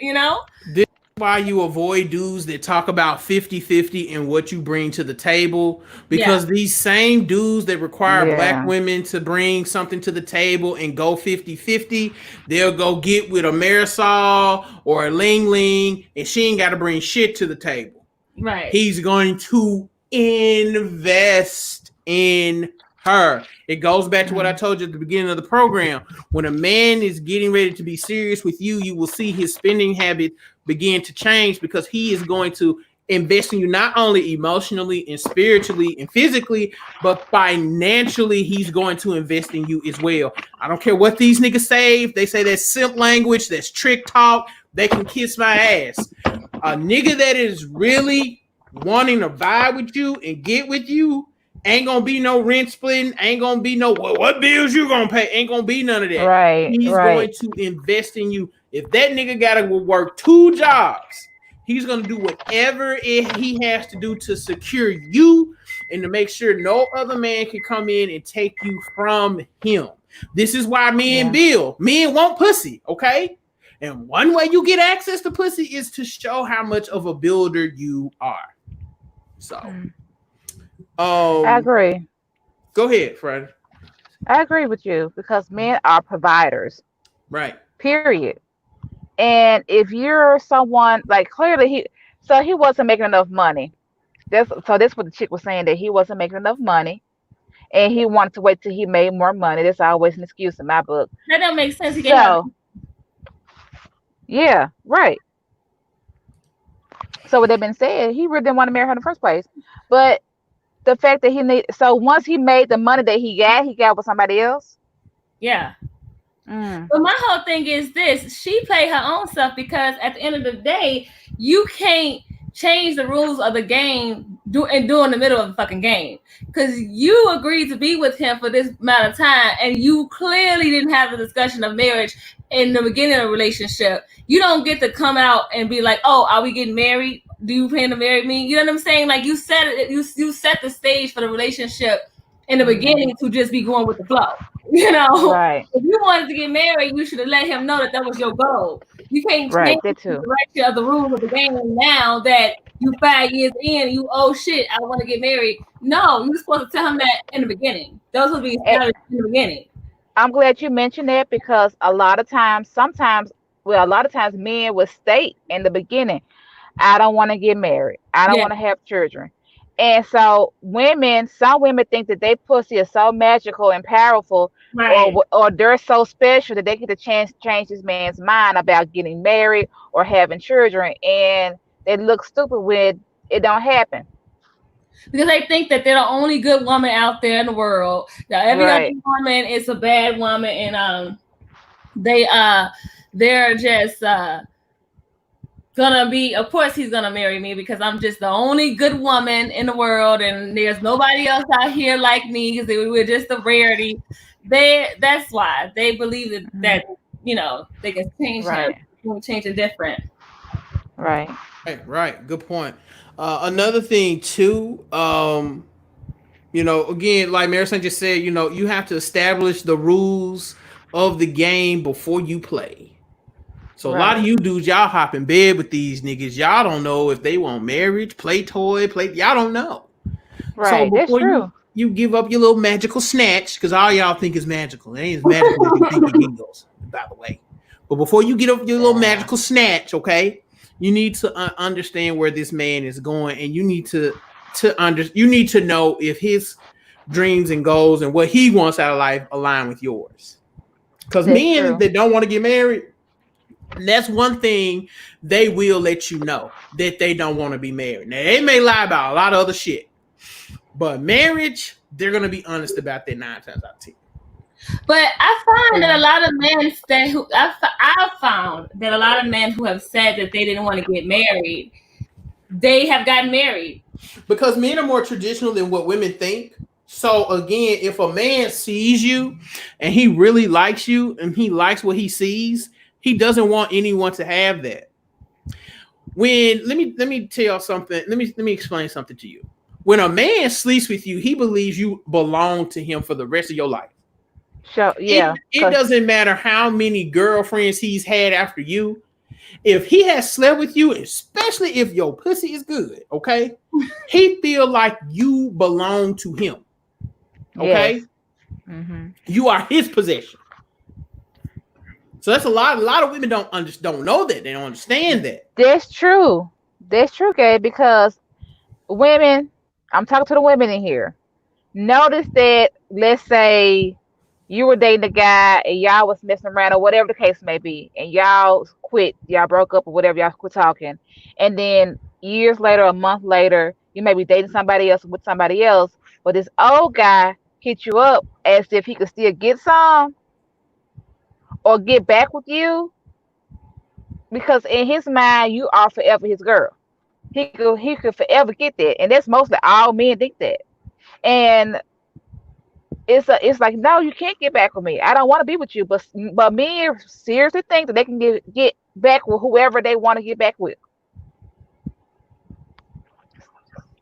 This is why you avoid dudes that talk about 50-50 and what you bring to the table. Yeah. Because these same dudes that require black Yeah. women to bring something to the table and go 50-50, they'll go get with a Marisol or a Ling Ling and she ain't got to bring shit to the table. Right. He's going to invest in her. It goes back to what I told you at the beginning of the program. When a man is getting ready to be serious with you, you will see his spending habit begin to change because he is going to invest in you not only emotionally and spiritually and physically, but financially, he's going to invest in you as well. I don't care what these niggas say. If they say that's simp language, that's trick talk, they can kiss my ass. A nigga that is really wanting to vibe with you and get with you, Ain't gonna be no rent splitting. Ain't gonna be no what bills you gonna pay. Ain't gonna be none of that. Right, He's right. going to invest in you. If that nigga gotta work 2 jobs, he's gonna do whatever he has to do to secure you and to make sure no other man can come in and take you from him. This is why men Yeah. build. Men want pussy, okay? And one way you get access to pussy is to show how much of a builder you are. So, Mm. I um, agree. go ahead, Fred. I agree with you because men are providers. Right. Period. And if you're someone like clearly he wasn't making enough money. That's what the chick was saying, that he wasn't making enough money and he wanted to wait till he made more money. That's always an excuse in my book. That don't make sense. He gave her. So yeah, right. So with that being said, he really didn't want to marry her in the first place. But the fact that so once he made the money that he got with somebody else. Yeah. Mm, But my whole thing is this: she played her own stuff because at the end of the day, you can't change the rules of the game during the middle of the fucking game. Because you agreed to be with him for this amount of time, and you clearly didn't have the discussion of marriage in the beginning of the relationship. You don't get to come out and be like, "Oh, are we getting married? Do you plan to marry me?" You know what I'm saying? Like you set it, you set the stage for the relationship in the mm-hmm. beginning to just be going with the flow. You know, Right, if you wanted to get married, you should have let him know that that was your goal. You can't right. change That the too. direction of the rules of the game now that you 5 years in. You oh shit, I want to get married. No, you're supposed to tell him that in the beginning. Those will be And established in the beginning. I'm glad you mentioned that because a lot of times men will state in the beginning, I don't want to get married. I don't Yeah, want to have children. And so some women think that they pussy is so magical and powerful, right. or they're so special that they get a chance to change this man's mind about getting married or having children, and they look stupid when it don't happen. Because they think that they're the only good woman out there in the world. That every other Right, woman is a bad woman, and they they're just gonna be, of course he's gonna marry me because I'm just the only good woman in the world and there's nobody else out here like me because we're just a rarity. That's why they believe mhm, that you know they can change him, right, change it different. right, Right, right. Good point. Another thing too, again, like Marison just said, you have to establish the rules of the game before you play. So a lot of right, you dudes, y'all hop in bed with these niggas. Y'all don't know if they want marriage, play toy, play. Y'all don't know. So right. That's before you true. you give up your little magical snatch, because all y'all think is magical. It ain't as magical as you think it is, by the way. But before you get up your little Yeah. magical snatch, okay, you need to understand where this man is going, and you need to know if his dreams and goals and what he wants out of life align with yours. Because That's men true. that don't want to get married, that's one thing they will let you know that they don't want to be married. Now they may lie about a lot of other shit, but marriage, they're gonna be honest about that 9 times out of 10. But I find that Yeah. a lot of men I found that a lot of men who have said that they didn't want to get married, they have gotten married. Because men are more traditional than what women think. So again, if a man sees you and he really likes you and he likes what he sees, he doesn't want anyone to have that. When let me tell y'all something. Let me explain something to you. When a man sleeps with you, he believes you belong to him for the rest of your life. So It yeah, it cause doesn't matter how many girlfriends he's had after you. If he has slept with you, especially if your pussy is good, okay, he feel like you belong to him. yes. Okay, Hmm. you are his possession. So that's a lot of women don't know that. They don't understand that. That's true. That's true, Gabe. Because women, I'm talking to the women in here. Notice that, let's say you were dating a guy and y'all was messing around or whatever the case may be, and y'all broke up or whatever, y'all quit talking, and then years later, a month later, you may be dating somebody else with somebody else, but this old guy hit you up as if he could still get some or get back with you, because in his mind you are forever his girl. He could forever get that, and that's mostly all men think that. And it's like, no, you can't get back with me. I don't want to be with you. But men seriously think that they can get back with whoever they want to get back with.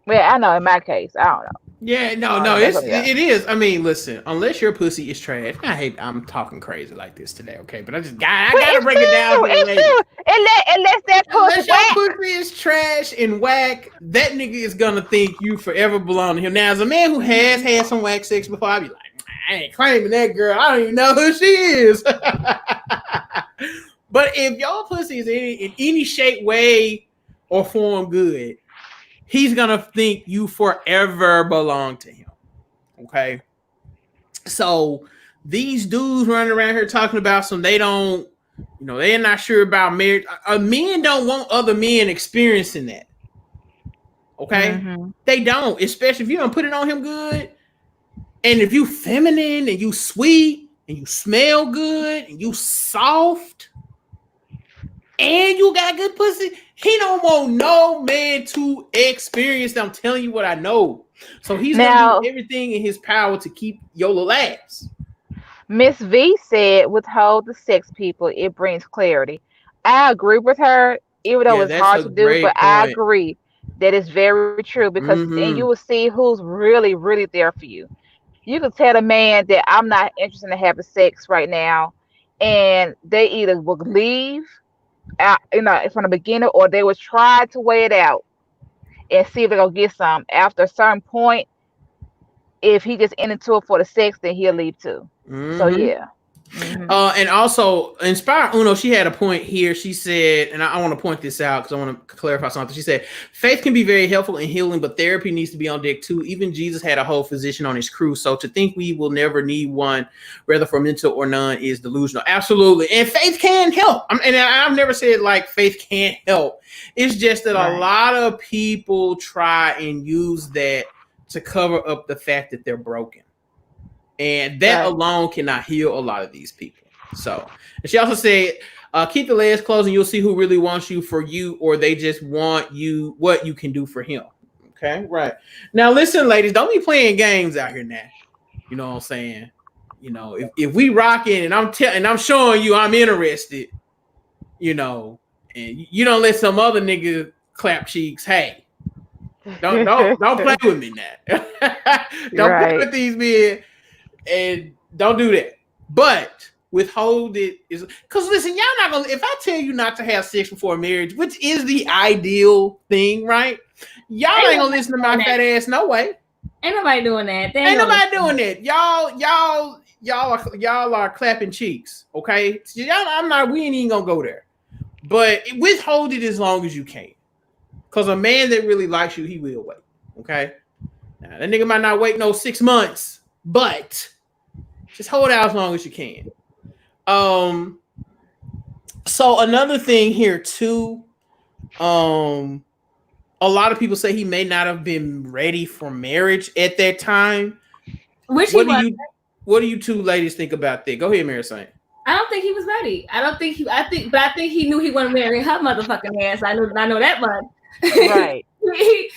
Well, I know in my case, I don't know. Yeah, I no, don't get back with me. it is. I mean, listen, unless your pussy is trash, I'm talking crazy like this today, okay? But I Well, gotta break it down for the it's ladies. true. Unless that pussy Unless your whack. pussy is trash and whack, that nigga is gonna think you forever belong to him. Now, as a man who has had some whack sex before, I be like, I ain't claiming that girl. I don't even know who she is. But if your pussy is in any shape, way, or form good, he's gonna think you forever belong to him. Okay. So these dudes running around here talking about they don't, they're not sure about marriage. Men don't want other men experiencing that. Okay. Mm-hmm. They don't, especially if you don't put it on him good. And if you feminine and you sweet and you smell good and you soft and you got good pussy, he don't want no man to experience. I'm telling you what I know. So he's gonna do everything in his power to keep your little ass. Miss V said, withhold the sex, people. It brings clarity. I agree with her, even though it's That's hard a to do, but great I point. agree that it's very true because then you will see who's really, really there for you. You can tell a man that I'm not interested in having sex right now, and they either will leave from the beginning, or they will try to weigh it out and see if they're gonna get some. After a certain point, if he gets into it for the sex, then he'll leave too. So yeah. Mm-hmm. And also, Inspire Uno, she had a point here. She said, and I want to point this out because I want to clarify something. She said, faith can be very helpful in healing, but therapy needs to be on deck too. Even Jesus had a whole physician on his crew. So to think we will never need one, whether for mental or none, is delusional. Absolutely. And faith can help. And I've never said like faith can't help. It's just that a lot of people try and use that to cover up the fact that they're broken. And that alone cannot heal a lot of these people. So, and she also said, keep the legs closed and you'll see who really wants you for you, or they just want you, what you can do for him. Okay, right. Now, listen, ladies, don't be playing games out here now. You know what I'm saying? If we rocking and I'm showing you I'm interested, and you don't let some other nigga clap cheeks. Hey, don't play with me now. Don't play with these men. And don't do that. But withhold it is because listen, y'all not gonna. If I tell you not to have sex before marriage, which is the ideal thing, right? Y'all ain't gonna listen to my fat ass. No way. Ain't nobody doing that. Ain't nobody doing that. Y'all are clapping cheeks. Okay, so I'm not. We ain't even gonna go there. But withhold it as long as you can. Because a man that really likes you, he will wait. Okay. Now that nigga might not wait no 6 months. But just hold out as long as you can. So another thing here too, a lot of people say he may not have been ready for marriage at that time. What do you two ladies think about that? Go ahead, Mary Saint. I don't think he was ready. I think he knew he wasn't marrying her motherfucking ass. I know that much. Right. he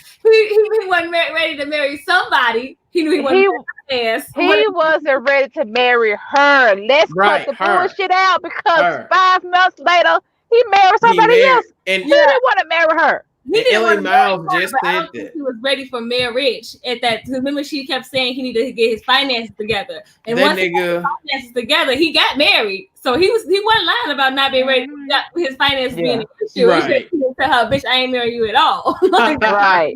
wasn't ready to marry somebody. He knew he wasn't ass. He wasn't ready to marry her. Let's cut the bullshit out because 5 months later he married somebody else. And he didn't want to marry her. He didn't want to marry her, just I don't think he was ready for marriage at that. Remember, she kept saying he needed to get his finances together. And once he got his finances together, he got married. So he wasn't lying about not being ready for his finances being an issue. Right. He said to her, bitch, I ain't marry you at all. Right.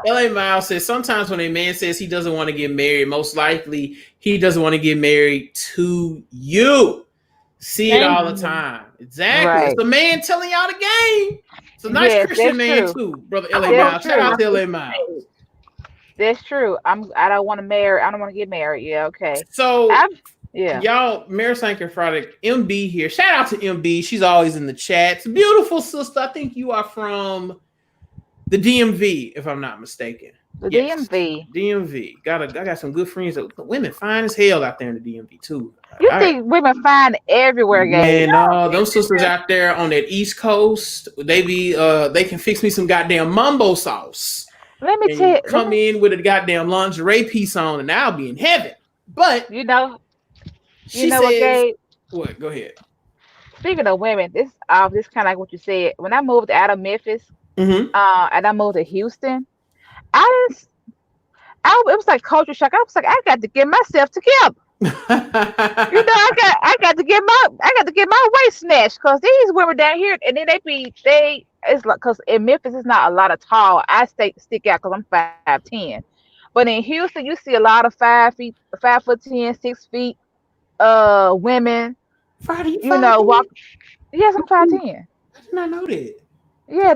LA Miles says sometimes when a man says he doesn't want to get married, most likely he doesn't want to get married to you. See it all the time. Exactly. Right. It's the man telling y'all the game. It's a nice Christian man too, brother LA Miles. Shout out to LA Miles. That's true. I don't want to marry. I don't want to get married. Yeah, okay. So y'all, Mary Sanker Friday, MB here. Shout out to MB. She's always in the chats. Beautiful sister. I think you are from the DMV, if I'm not mistaken. The DMV. DMV. I got some good friends. Women fine as hell out there in the DMV too. You think women fine everywhere, guys? Man, those sisters out there on that East Coast, they can fix me some goddamn mumbo sauce. Let me tell and you, come in with a goddamn lingerie piece on, and I'll be in heaven. But you know, you she know what, says, Gabe? "What? Go ahead." Speaking of women, this kind of like what you said. When I moved out of Memphis, Mm-hmm. and I moved to Houston, I didn't. It was like culture shock. I was like, I got to get myself together. I got to get my waist snatched because these women down here, and then it's like because in Memphis it's not a lot of tall. I stick out because I'm 5'10", but in Houston you see a lot of 5 feet, 5'10", 6 feet, women. Friday, you You five know, ten? walk. Yes, I'm 5'10". I did not know that. Yeah,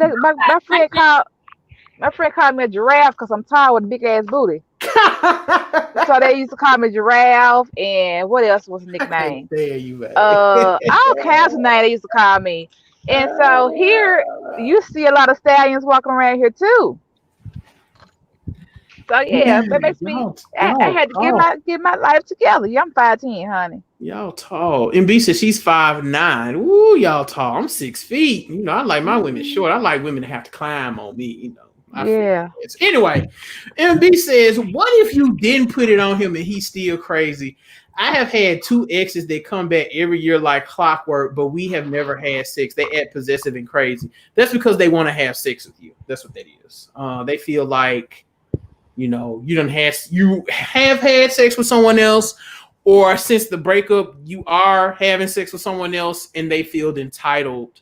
my friend called me a giraffe because I'm tall with a big ass booty. So they used to call me giraffe, and what else was the I can't nickname? stand you, man. All kinds of names they used to call me. And so here you see a lot of stallions walking around here too. So yeah, that Man, makes me. I y'all had to tall. get my life together. Yeah, I'm 5'10", honey. Y'all tall. MB said she's 5'9". Woo, y'all tall. I'm 6 feet. You know, I like my women short. I like women to have to climb on me. You know, I feel Yeah. it. So anyway, MB says, "What if you didn't put it on him and he's still crazy? I have had 2 exes that come back every year like clockwork, but we have never had sex. They act possessive and crazy. That's because they want to have sex with you. That's what that is. They feel like, you know, you have had sex with someone else, or since the breakup, you are having sex with someone else, and they feel entitled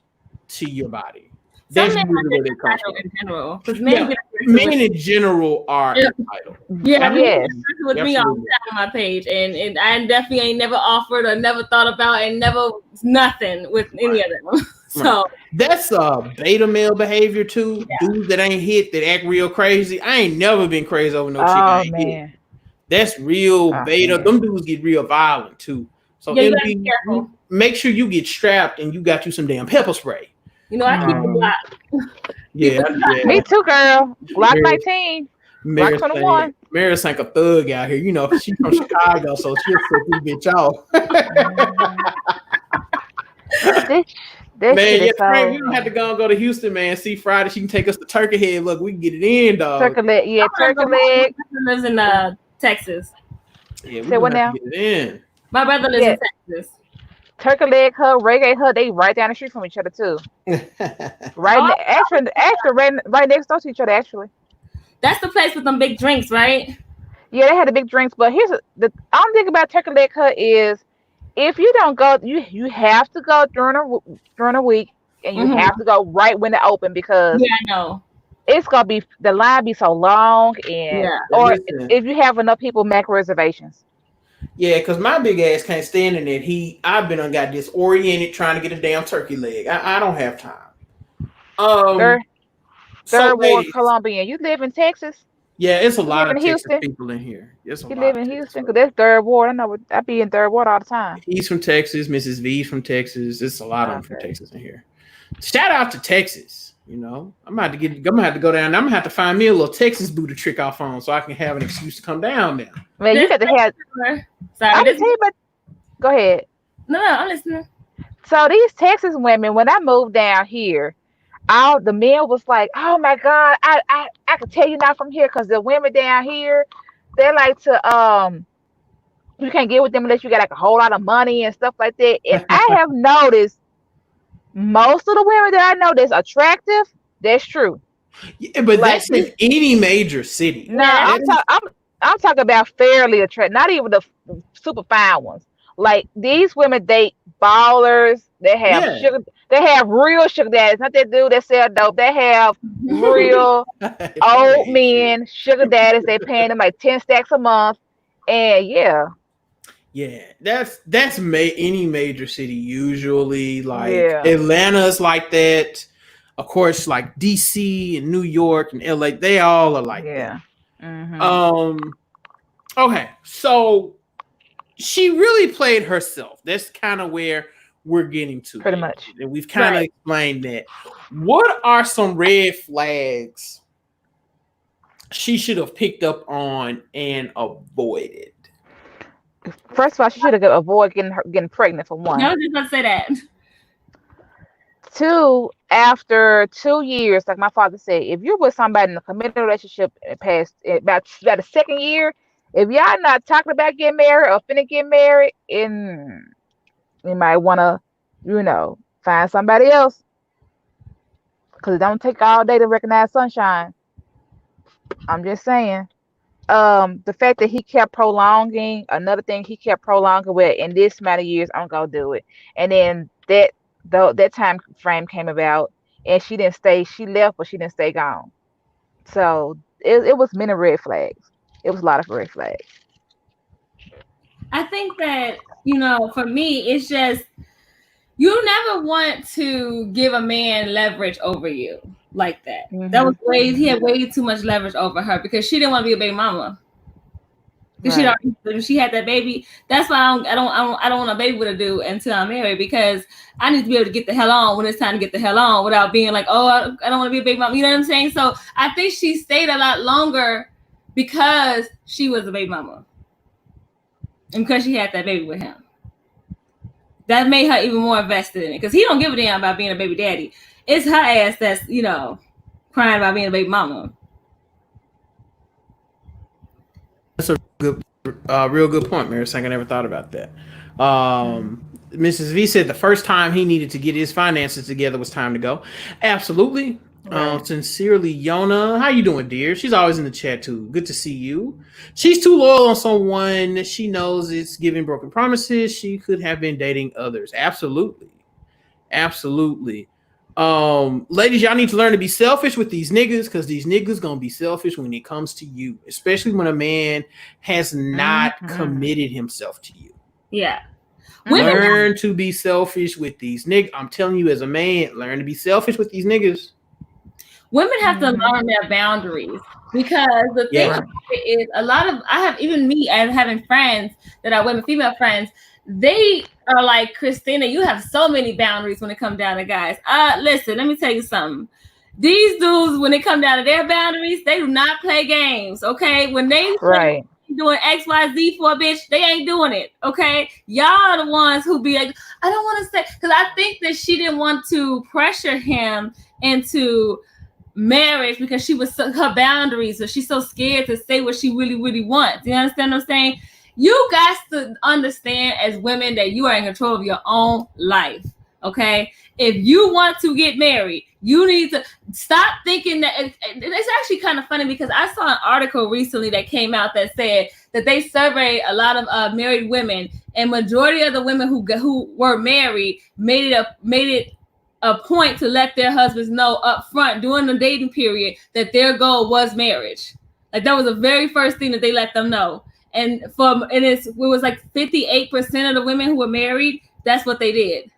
to your body. Some That's men usually are where just they come entitled from. in general. Because men Yeah, get aggressive men with in general are yeah, entitled. yeah, men get Yes. aggressive with me all the Absolutely. time on my page. And I definitely ain't never offered or never thought about and never nothing with any Right. of them. Right. So That's beta male behavior too. yeah. Dudes that ain't hit that act real crazy. I ain't never been crazy over no chick I Oh ain't hit. man. That's real Oh beta. man. Them dudes get real violent too. So Yeah, you gotta be MB, careful. make sure you get strapped and you got you some damn pepper spray. You know, I keep it Hmm. blocked. Keep Yeah, it yeah. Me blocked. too, girl. Glock Maris, 19, Glock Maris saying 21. Maris like a thug out here. You know, she's from Chicago, so she'll set this bitch off. Hmm. This this Man, shit yeah, is Frank, so we don't have to go to Houston, man. See Friday, she can take us to Turkey Head. Look, we can get it in, dog. turkey leg. Yeah, I'm gonna turkey go home. leg. My brother lives in Texas. Yeah, we're Say gonna what have to now? get it in. My brother lives Yeah, in Texas. turkey leg her, reggae her. They right down the street from each other too. Oh, Right next door to each other. Actually, that's the place with them big drinks, right? yeah, they had the big drinks. But the only thing about turkey leg hut is if you don't go, you have to go during a week, and you Mm-hmm. have to go right when they open because Yeah, I know. it's gonna be the line be so long, and Yeah. or Listen, if you have enough people make reservations. yeah, because my big ass can't stand in it. I've been got disoriented trying to get a damn turkey leg. I don't have time. Um, Third so Third Ward ladies, Colombian. You live in Texas? yeah, it's a You lot live of in Texas Houston? people in here. There's a You lot live of in Texas Houston? Cause folks. that's Third Ward. I be in Third Ward all the time. He's from Texas. Mrs. V's from Texas. There's a lot of them from Okay. Texas in here. Shout out to Texas. You know, I'm gonna have to go down. I'm gonna have to find me a little Texas booty trick off on so I can have an excuse to come down there. Man, you This got to have. sorry, I'm gonna this tell you about. Go ahead. no, I'm listening. So these Texas women, when I moved down here, all the men was like, "Oh my God, I can tell you not from here, cause the women down here, they like to you can't get with them unless you got like a whole lot of money and stuff like that." And I have noticed most of the women that I know that's attractive, that's true. Yeah, but Like that's in any major city. no, Yeah, that's That is, I'm talking about fairly attractive, not even the super fine ones. Like these women date ballers. yeah. They have real sugar daddies. Not that dude that sell dope. They have real Friday old ain't shit. men sugar daddies. They paying them like 10 stacks a month. And yeah, Yeah, any major city usually. Like yeah, Atlanta's like that. Of course, like DC and New York and LA, they all are like that. yeah. Mhm. Um. Okay, so she really played herself. That's kind of where we're getting to, Pretty ladies. much. And we've kind of right. explained that. What are some red flags she should have picked up on and avoided? First of all, she should have avoided getting pregnant for I one. was just gonna say that. Two, after 2 years, like my father said, if you're with somebody in a committed relationship past about the second year, if y'all not talking about getting married or finna get married, and you might want to, find somebody else because it don't take all day to recognize sunshine. I'm just saying. The fact that he kept prolonging, another thing he kept prolonging with, in this amount of years I'm gonna do it, and then that time frame came about, and she didn't stay. She left, but she didn't stay gone. So it was many red flags. It was a lot of red flags. I think that, for me, it's just you never want to give a man leverage over you like that. That was Hmm. he had way too much leverage over her because she didn't want to be a baby mama. Because Right. she had that baby. That's why I don't want a baby with a dude until I'm married, because I need to be able to get the hell on when it's time to get the hell on without being like, oh, I don't want to be a baby mama. You know what I'm saying? So I think she stayed a lot longer because she was a baby mama and because she had that baby with him. That made her even more invested in it, because he don't give a damn about being a baby daddy. It's her ass that's crying about being a baby mama. That's a real good point, Mary. I never thought about that. Mrs. V said the first time he needed to get his finances together was time to go. Absolutely. Right. Sincerely, Yona. How you doing, dear? She's always in the chat too. Good to see you. She's too loyal on someone she knows it's giving broken promises. She could have been dating others. Absolutely. Absolutely. Ladies, y'all need to learn to be selfish with these niggas, because these niggas gonna be selfish when it comes to you, especially when a man has not Hmm. committed himself to you. Yeah. Women Hmm. Learn to be selfish with these niggas. I'm telling you, as a man, learn to be selfish with these niggas. women have to Hmm. learn their boundaries, because the thing Yeah. about Right. it is, a lot of I have, even me and having friends that are women, female friends, they are like, Christina, you have so many boundaries when it comes down to guys. Listen, let me tell you something. These dudes, when it come down to their boundaries, they do not play games. Okay, when they say Right. doing XYZ for a bitch, they ain't doing it. Okay, y'all are the ones who be like, I don't want to say, because I think that she didn't want to pressure him into marriage because her boundaries, or she's so scared to say what she really really wants. You understand what I'm saying? You guys to understand, as women, that you are in control of your own life. Okay, if you want to get married, you need to stop thinking that it's actually kind of funny, because I saw an article recently that came out that said that they surveyed a lot of married women, and majority of the women who were married made it a point to let their husbands know up front during the dating period that their goal was marriage. Like, that was the very first thing that they let them know. It was like 58% of the women who were married, that's what they did.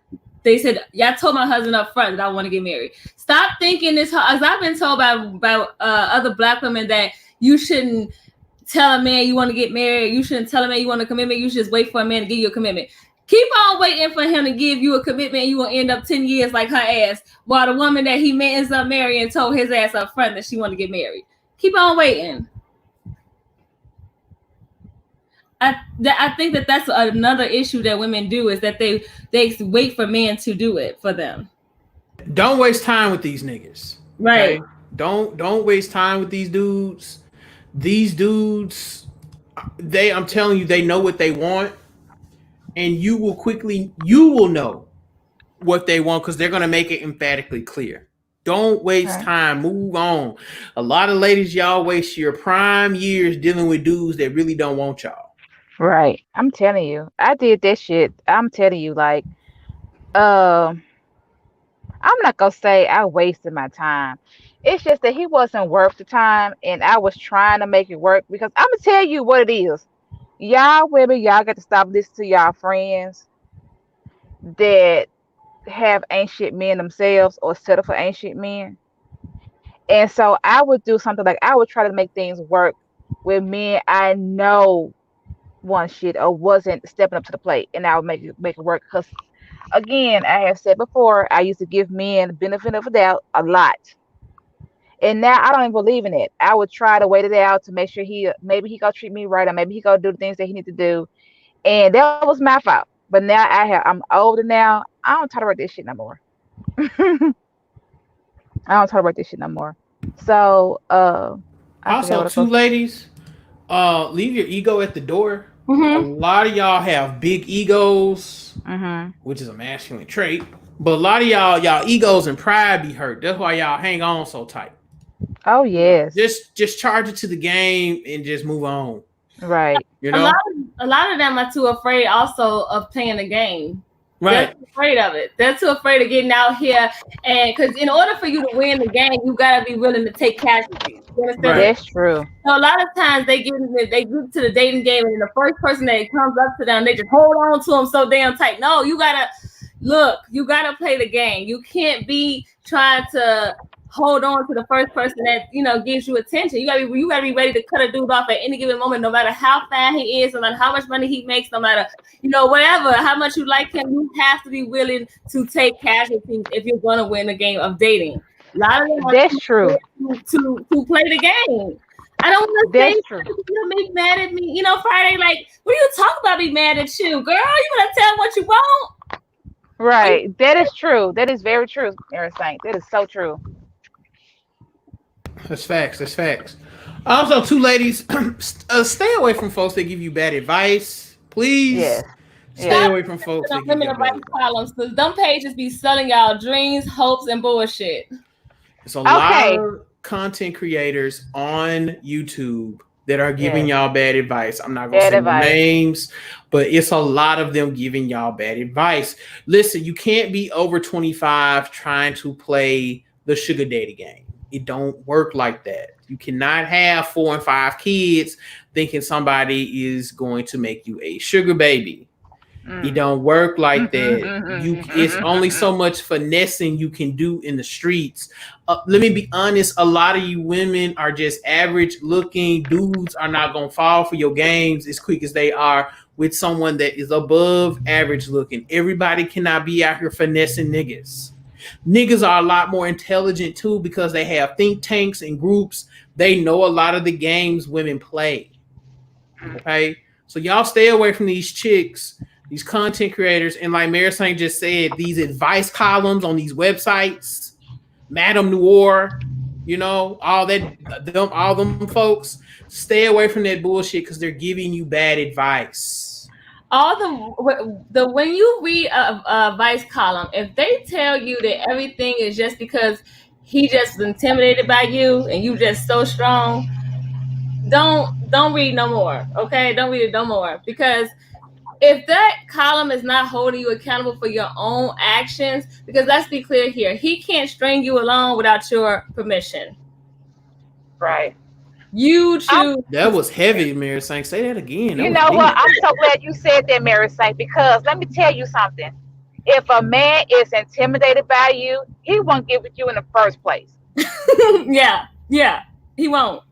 They said, yeah, I told my husband up front that I want to get married. Stop thinking this, as I've been told by other black women, that you shouldn't tell a man you want to get married. You shouldn't tell a man you want a commitment. You should just wait for a man to give you a commitment. Keep on waiting for him to give you a commitment, and you will end up 10 years like her ass, while the woman that he ends up marrying told his ass up front that she wanted to get married. Keep on waiting. I think that that's another issue that women do, is that they wait for men to do it for them. Don't waste time with these niggas. Right. Okay? Don't waste time with these dudes. These dudes, I'm telling you, they know what they want, and you will know what they want, because they're going to make it emphatically clear. Don't waste Right. time. Move on. A lot of ladies, y'all waste your prime years dealing with dudes that really don't want y'all. Right. I'm telling you, I did that shit. I'm telling you, like, um, I'm not gonna say I wasted my time. It's just that he wasn't worth the time, and I was trying to make it work, because I'm gonna tell you what it is. Y'all women, y'all got to stop listening to y'all friends that have ancient men themselves or settle for ancient men. And so I would do something like, I would try to make things work with men I know one shit or wasn't stepping up to the plate, and I would make it work. Because again, I have said before, I used to give men the benefit of the doubt a lot, and now I don't even believe in it. I would try to wait it out to make sure maybe he gonna treat me right, or maybe he gonna do the things that he need to do, and that was my fault. But now I'm older now. I don't tolerate this shit no more. I don't tolerate this shit no more. So, I forgot Also, what I was two supposed to. ladies, leave your ego at the door. A Mm-hmm. lot of y'all have big egos, Mm-hmm. which is a masculine trait. But a lot of y'all egos and pride be hurt. That's why y'all hang on so tight. Oh yes, Just charge it to the game and just move on. right. You A lot know? a lot of them are too afraid also of playing the game. They're Right. too afraid of it. They're too afraid of getting out here, and because in order for you to win the game, you gotta be willing to take casualties. You understand Right. that? That's true. So a lot of times they get to the dating game, and the first person that comes up to them, they just hold on to them so damn tight. No, you gotta look. You gotta play the game. You can't be trying to hold on to the first person that gives you attention. You gotta be ready to cut a dude off at any given moment, no matter how fat he is, no matter how much money he makes, no matter whatever, how much you like him. You have to be willing to take casualties if you're gonna win a game of dating. A lot of them are That's too true. scared to play the game. I don't want to say That's true. you'll be mad at me. Friday, like, what are you talking about? Be mad at you, girl? You gonna tell them what you want? Right. That is true. That is very true, Mary Saint. That is so true. That's facts. That's facts. Also, two ladies, stay away from folks that give you bad advice. Yes. Please stay Yeah. Stop away from folks on that give women you advice bad advice. columns because them pages be selling y'all dreams, hopes, and bullshit. It's a lot Okay. of content creators on YouTube that are giving Yes. y'all bad advice. I'm not gonna Bad say no advice. names, but it's a lot of them giving y'all bad advice. Listen, you can't be over 25 trying to play the sugar daddy game. It don't work like that. You cannot have 4 and 5 kids thinking somebody is going to make you a sugar baby. It Mm. don't work like that. It's only so much finessing you can do in the streets. Let me be honest, a lot of you women are just average looking. Dudes are not gonna fall for your games as quick as they are with someone that is above average looking. Everybody cannot be out here finessing niggas. Niggas are a lot more intelligent too because they have think tanks and groups. They know a lot of the games women play. Okay, so y'all stay away from these chicks, these content creators, and like Mary Saint just said, these advice columns on these websites, Madame Noir, all them folks. Stay away from that bullshit because they're giving you bad advice. All the when you read a advice column, if they tell you that everything is just because he just was intimidated by you and you just so strong, don't read no more. Okay, don't read it no more because if that column is not holding you accountable for your own actions, because let's be clear here, he can't string you along without your permission. Right. You I'm, choose. That was heavy, Mary Saint. Say that again. That you was know what? deep. I'm so glad you said that, Mary Saint, because let me tell you something. If a man is intimidated by you, he won't get with you in the first place. Yeah, he won't.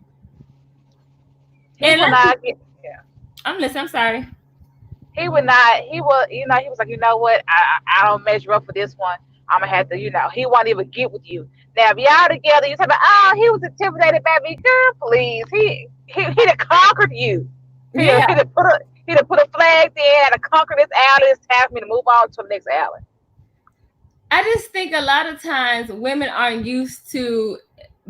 He And will not get. Yeah. I'm listening. I'm sorry. He would not. He will. He was like, you know what? I don't measure up for this one. I'm gonna have to. He won't even get with you. Now, if y'all together, you talk about, oh, he was intimidated by me, girl. Please, he'd have conquered you. Yeah, He'd have put a flag there and conquered this alley. It's time for me to move on to the next alley. I just think a lot of times women aren't used to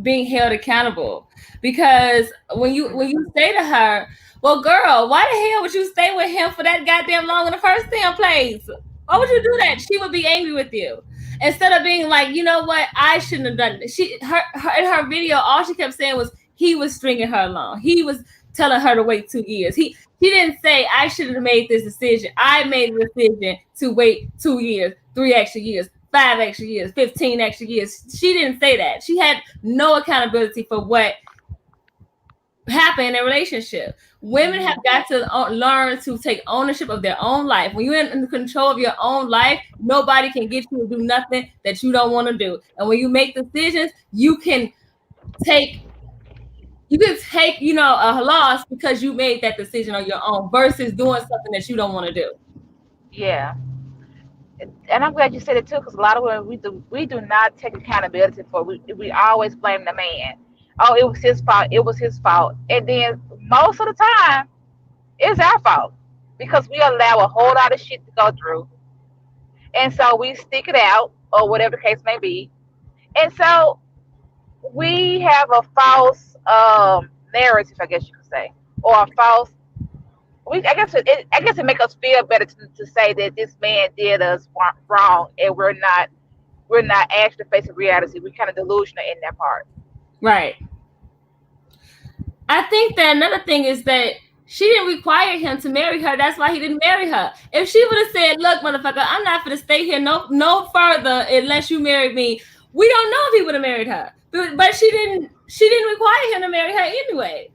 being held accountable because when you say to her, "Well, girl, why the hell would you stay with him for that goddamn long in the first damn place? Why would you do that?" She would be angry with you instead of being like, "You know what? I shouldn't have done it." Her in her video, all she kept saying was he was stringing her along. He was telling her to wait 2 years. He didn't say I should have made this decision. I made the decision to wait 2 years, 3 extra years, 5 extra years, 15 extra years. She didn't say that. She had no accountability for what happened in a relationship. Women have got to learn to take ownership of their own life. When you're in control of your own life, nobody can get you to do nothing that you don't want to do. And when you make decisions, take a loss because you made that decision on your own versus doing something that you don't want to do. Yeah, and I'm glad you said it too, because a lot of women we do not take accountability for. We always blame the man. Oh, it was his fault. It was his fault. And then most of the time, it's our fault because we allow a whole lot of shit to go through, and so we stick it out or whatever the case may be. And so we have a false narrative, I guess you could say, or a false. I guess it make us feel better to say that this man did us wrong, and we're not actually facing reality. We're kind of delusional in that part. Right. I think that another thing is that she didn't require him to marry her. That's why he didn't marry her. If she would have said, "Look, motherfucker, I'm not going to stay here no further unless you marry me," we don't know if he would have married her. But she didn't require him to marry her anyway.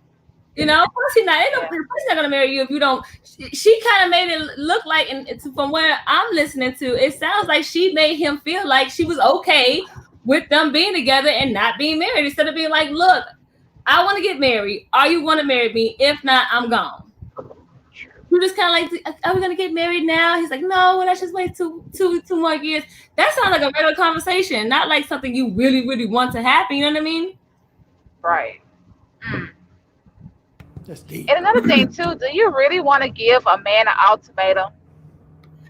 You know, of course he's not. Ain't no person not gonna marry you if you don't. She kind of made it look like, and from where I'm listening to, it sounds like she made him feel like she was okay with them being together and not being married, instead of being like, "Look, I want to get married. Are you want to marry me? If not, I'm gone." You just kind of like, "Are we gonna get married now?" He's like, "No, well, let's just wait two more years." That sounds like a regular conversation, not like something you really, really want to happen. You know what I mean? Right. Mm. That's deep. And another thing too, do you really want to give a man an ultimatum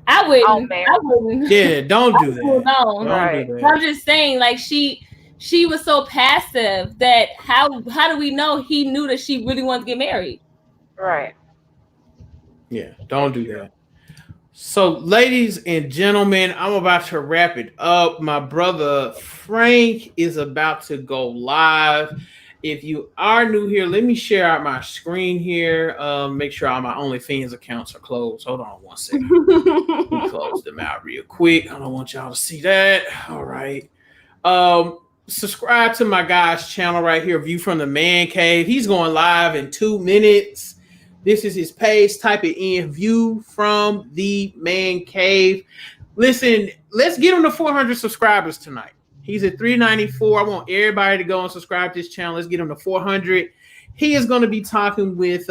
I on wouldn't. marriage? I wouldn't. Yeah, don't do that. No. Don't Right. do I'm that. just saying, like she was so passive that how do we know he knew that she really wanted to get married? Right. Yeah, don't do that. So, ladies and gentlemen, I'm about to wrap it up. My brother Frank is about to go live. If you are new here, let me share out my screen here. Make sure all my OnlyFans accounts are closed. Hold on one second. We close them out real quick. I don't want y'all to see that. All right. Subscribe to my guy's channel right here, View from the Man Cave. He's going live in 2 minutes. This is his page. Type it in, View from the Man Cave. Listen, let's get him to 400 subscribers tonight. He's at 394. I want everybody to go and subscribe to this channel. Let's get him to 400. He is going to be talking with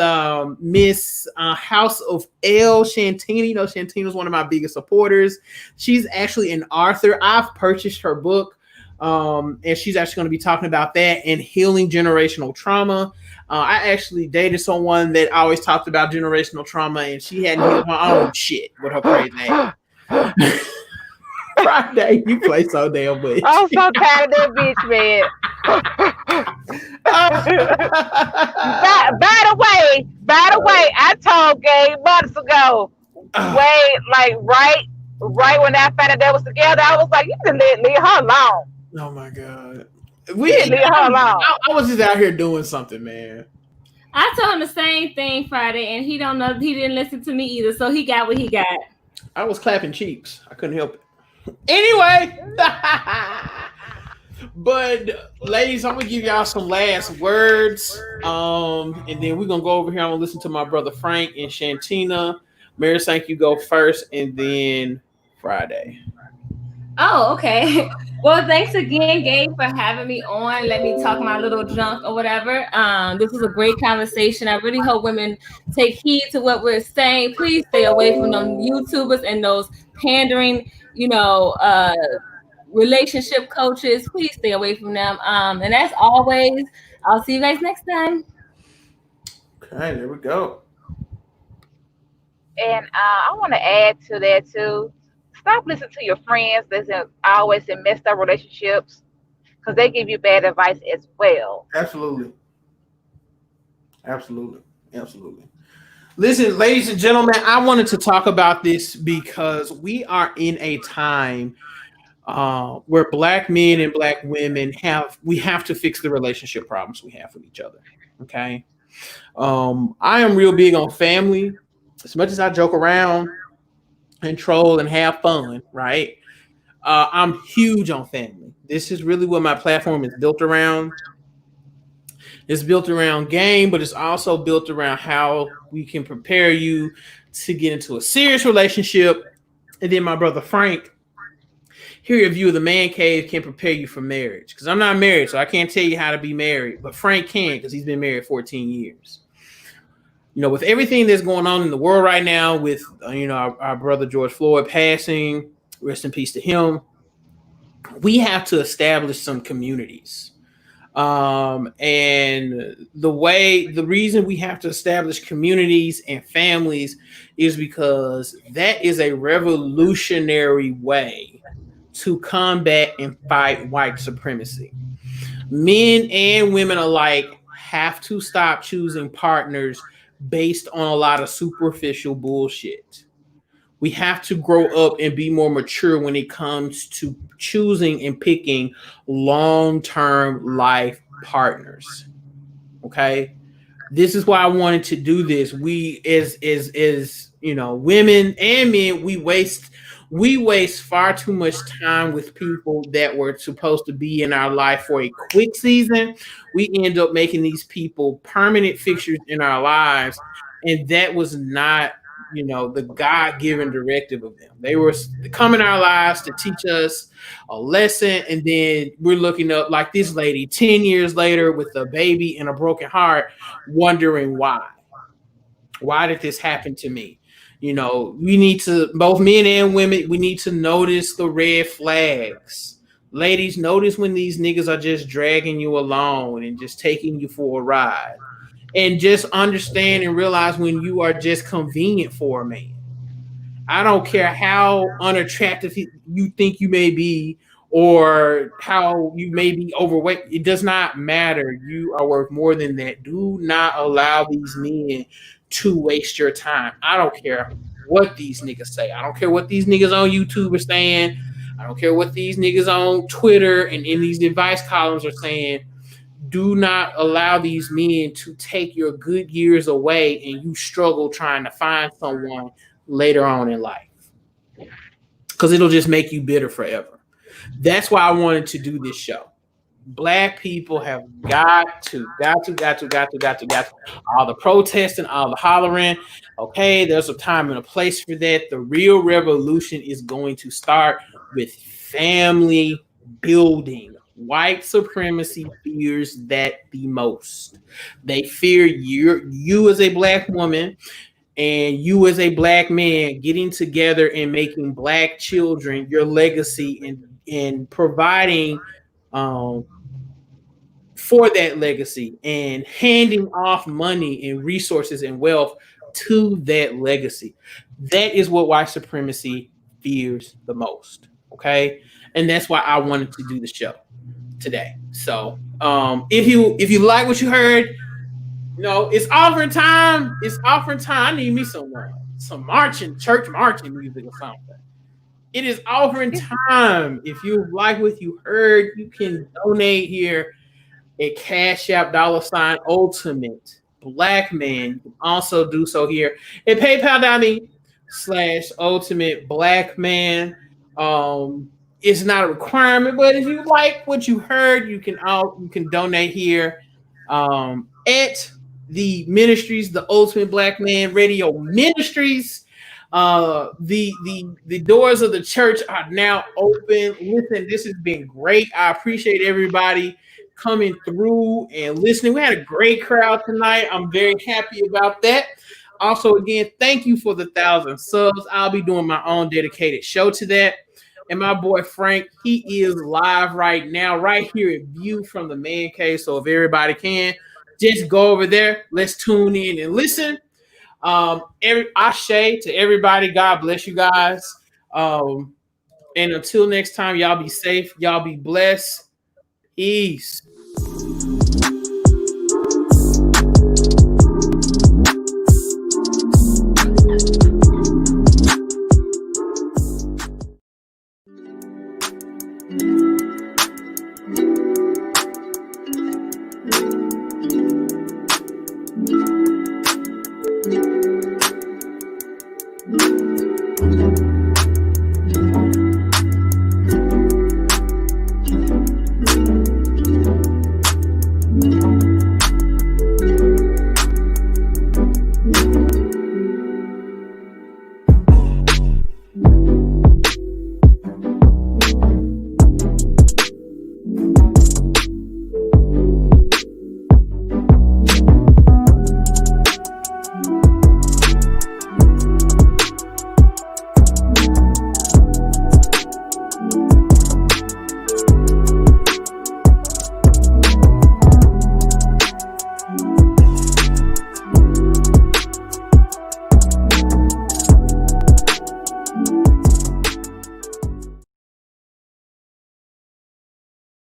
Miss House of L, Shantina. You know, Shantina is one of my biggest supporters. She's actually an author. I've purchased her book, and she's actually going to be talking about that and healing generational trauma. I actually dated someone that always talked about generational trauma, and she hadn't healed her own shit with her crazy ass. Friday, you play so damn much. I'm so tired of that bitch, man. By the way, I told Gay months ago, right when I found out they was together, I was like, you can leave her alone. Oh my god, Leave her alone. I was just out here doing something, man. I told him the same thing Friday, and he don't know. He didn't listen to me either, so he got what he got. I was clapping cheeks. I couldn't help it. Anyway, but ladies, I'm gonna give y'all some last words, and then we're gonna go over here. I'm gonna listen to my brother Frank and Shantina. Mary, thank you. Go first, and then Friday. Oh, okay. Well, thanks again, Gabe, for having me on. Let me talk my little junk or whatever. This was a great conversation. I really hope women take heed to what we're saying. Please stay away from them YouTubers and those pandering, relationship coaches. Please stay away from them. And as always, I'll see you guys next time. Okay, there we go. And I want to add to that too. Stop listening to your friends that's always in messed up relationships, because they give you bad advice as well. Absolutely. Listen, ladies and gentlemen, I wanted to talk about this because we are in a time where Black men and Black women have to fix the relationship problems we have with each other. Okay. I am real big on family. As much as I joke around and troll and have fun, right? I'm huge on family. This is really what my platform is built around. It's built around game, but it's also built around how we can prepare you to get into a serious relationship. And then my brother Frank, here your View of the Man Cave, can prepare you for marriage. Because I'm not married, so I can't tell you how to be married. But Frank can, because he's been married 14 years. You know, with everything that's going on in the world right now, with our brother George Floyd passing, rest in peace to him, we have to establish some communities. And the reason we have to establish communities and families is because that is a revolutionary way to combat and fight white supremacy. Men and women alike have to stop choosing partners based on a lot of superficial bullshit. We have to grow up and be more mature when it comes to choosing and picking long-term life partners. Okay? This is why I wanted to do this. We as women and men, we waste far too much time with people that were supposed to be in our life for a quick season. We end up making these people permanent fixtures in our lives, and that was not the God-given directive of them. They were to come in our lives to teach us a lesson, and then we're looking up like this lady 10 years later with a baby and a broken heart, wondering why did this happen to me. We need to, both men and women, we need to notice the red flags. Ladies, notice when these niggas are just dragging you along and just taking you for a ride, and just understand and realize when you are just convenient for a man. I don't care how unattractive you think you may be, or how you may be overweight. It does not matter. You are worth more than that. Do not allow these men to waste your time. I don't care what these niggas say. I don't care what these niggas on YouTube are saying. I don't care what these niggas on Twitter and in these advice columns are saying. Do not allow these men to take your good years away and you struggle trying to find someone later on in life, because it'll just make you bitter forever. That's why I wanted to do this show. Black people have got to. All the protesting, all the hollering. Okay, there's a time and a place for that. The real revolution is going to start with family building. White supremacy fears that the most. They fear you as a black woman and you as a black man getting together and making black children your legacy, and providing for that legacy and handing off money and resources and wealth to that legacy. That is what white supremacy fears the most. Okay. And that's why I wanted to do the show today. So if you like what you heard, it's offering time. It's offering time. I need me some church marching music or something. It is offering time. If you like what you heard, you can donate here at Cash App $ Ultimate Blackman. You can also do so here at PayPal.me/Ultimate Blackman. It's not a requirement, but if you like what you heard, you can donate here at the ministries, the Ultimate Blackman Radio Ministries. The doors of the church are now open. Listen, this has been great. I appreciate everybody coming through and listening. We had a great crowd tonight. I'm very happy about that. Also, again, thank you for the 1,000 subs. I'll be doing my own dedicated show to that. And my boy Frank, he is live right now, right here at View from the Man Cave. So if everybody can, just go over there. Let's tune in and listen. Ashe to everybody. God bless you guys. And until next time, y'all be safe. Y'all be blessed. Peace.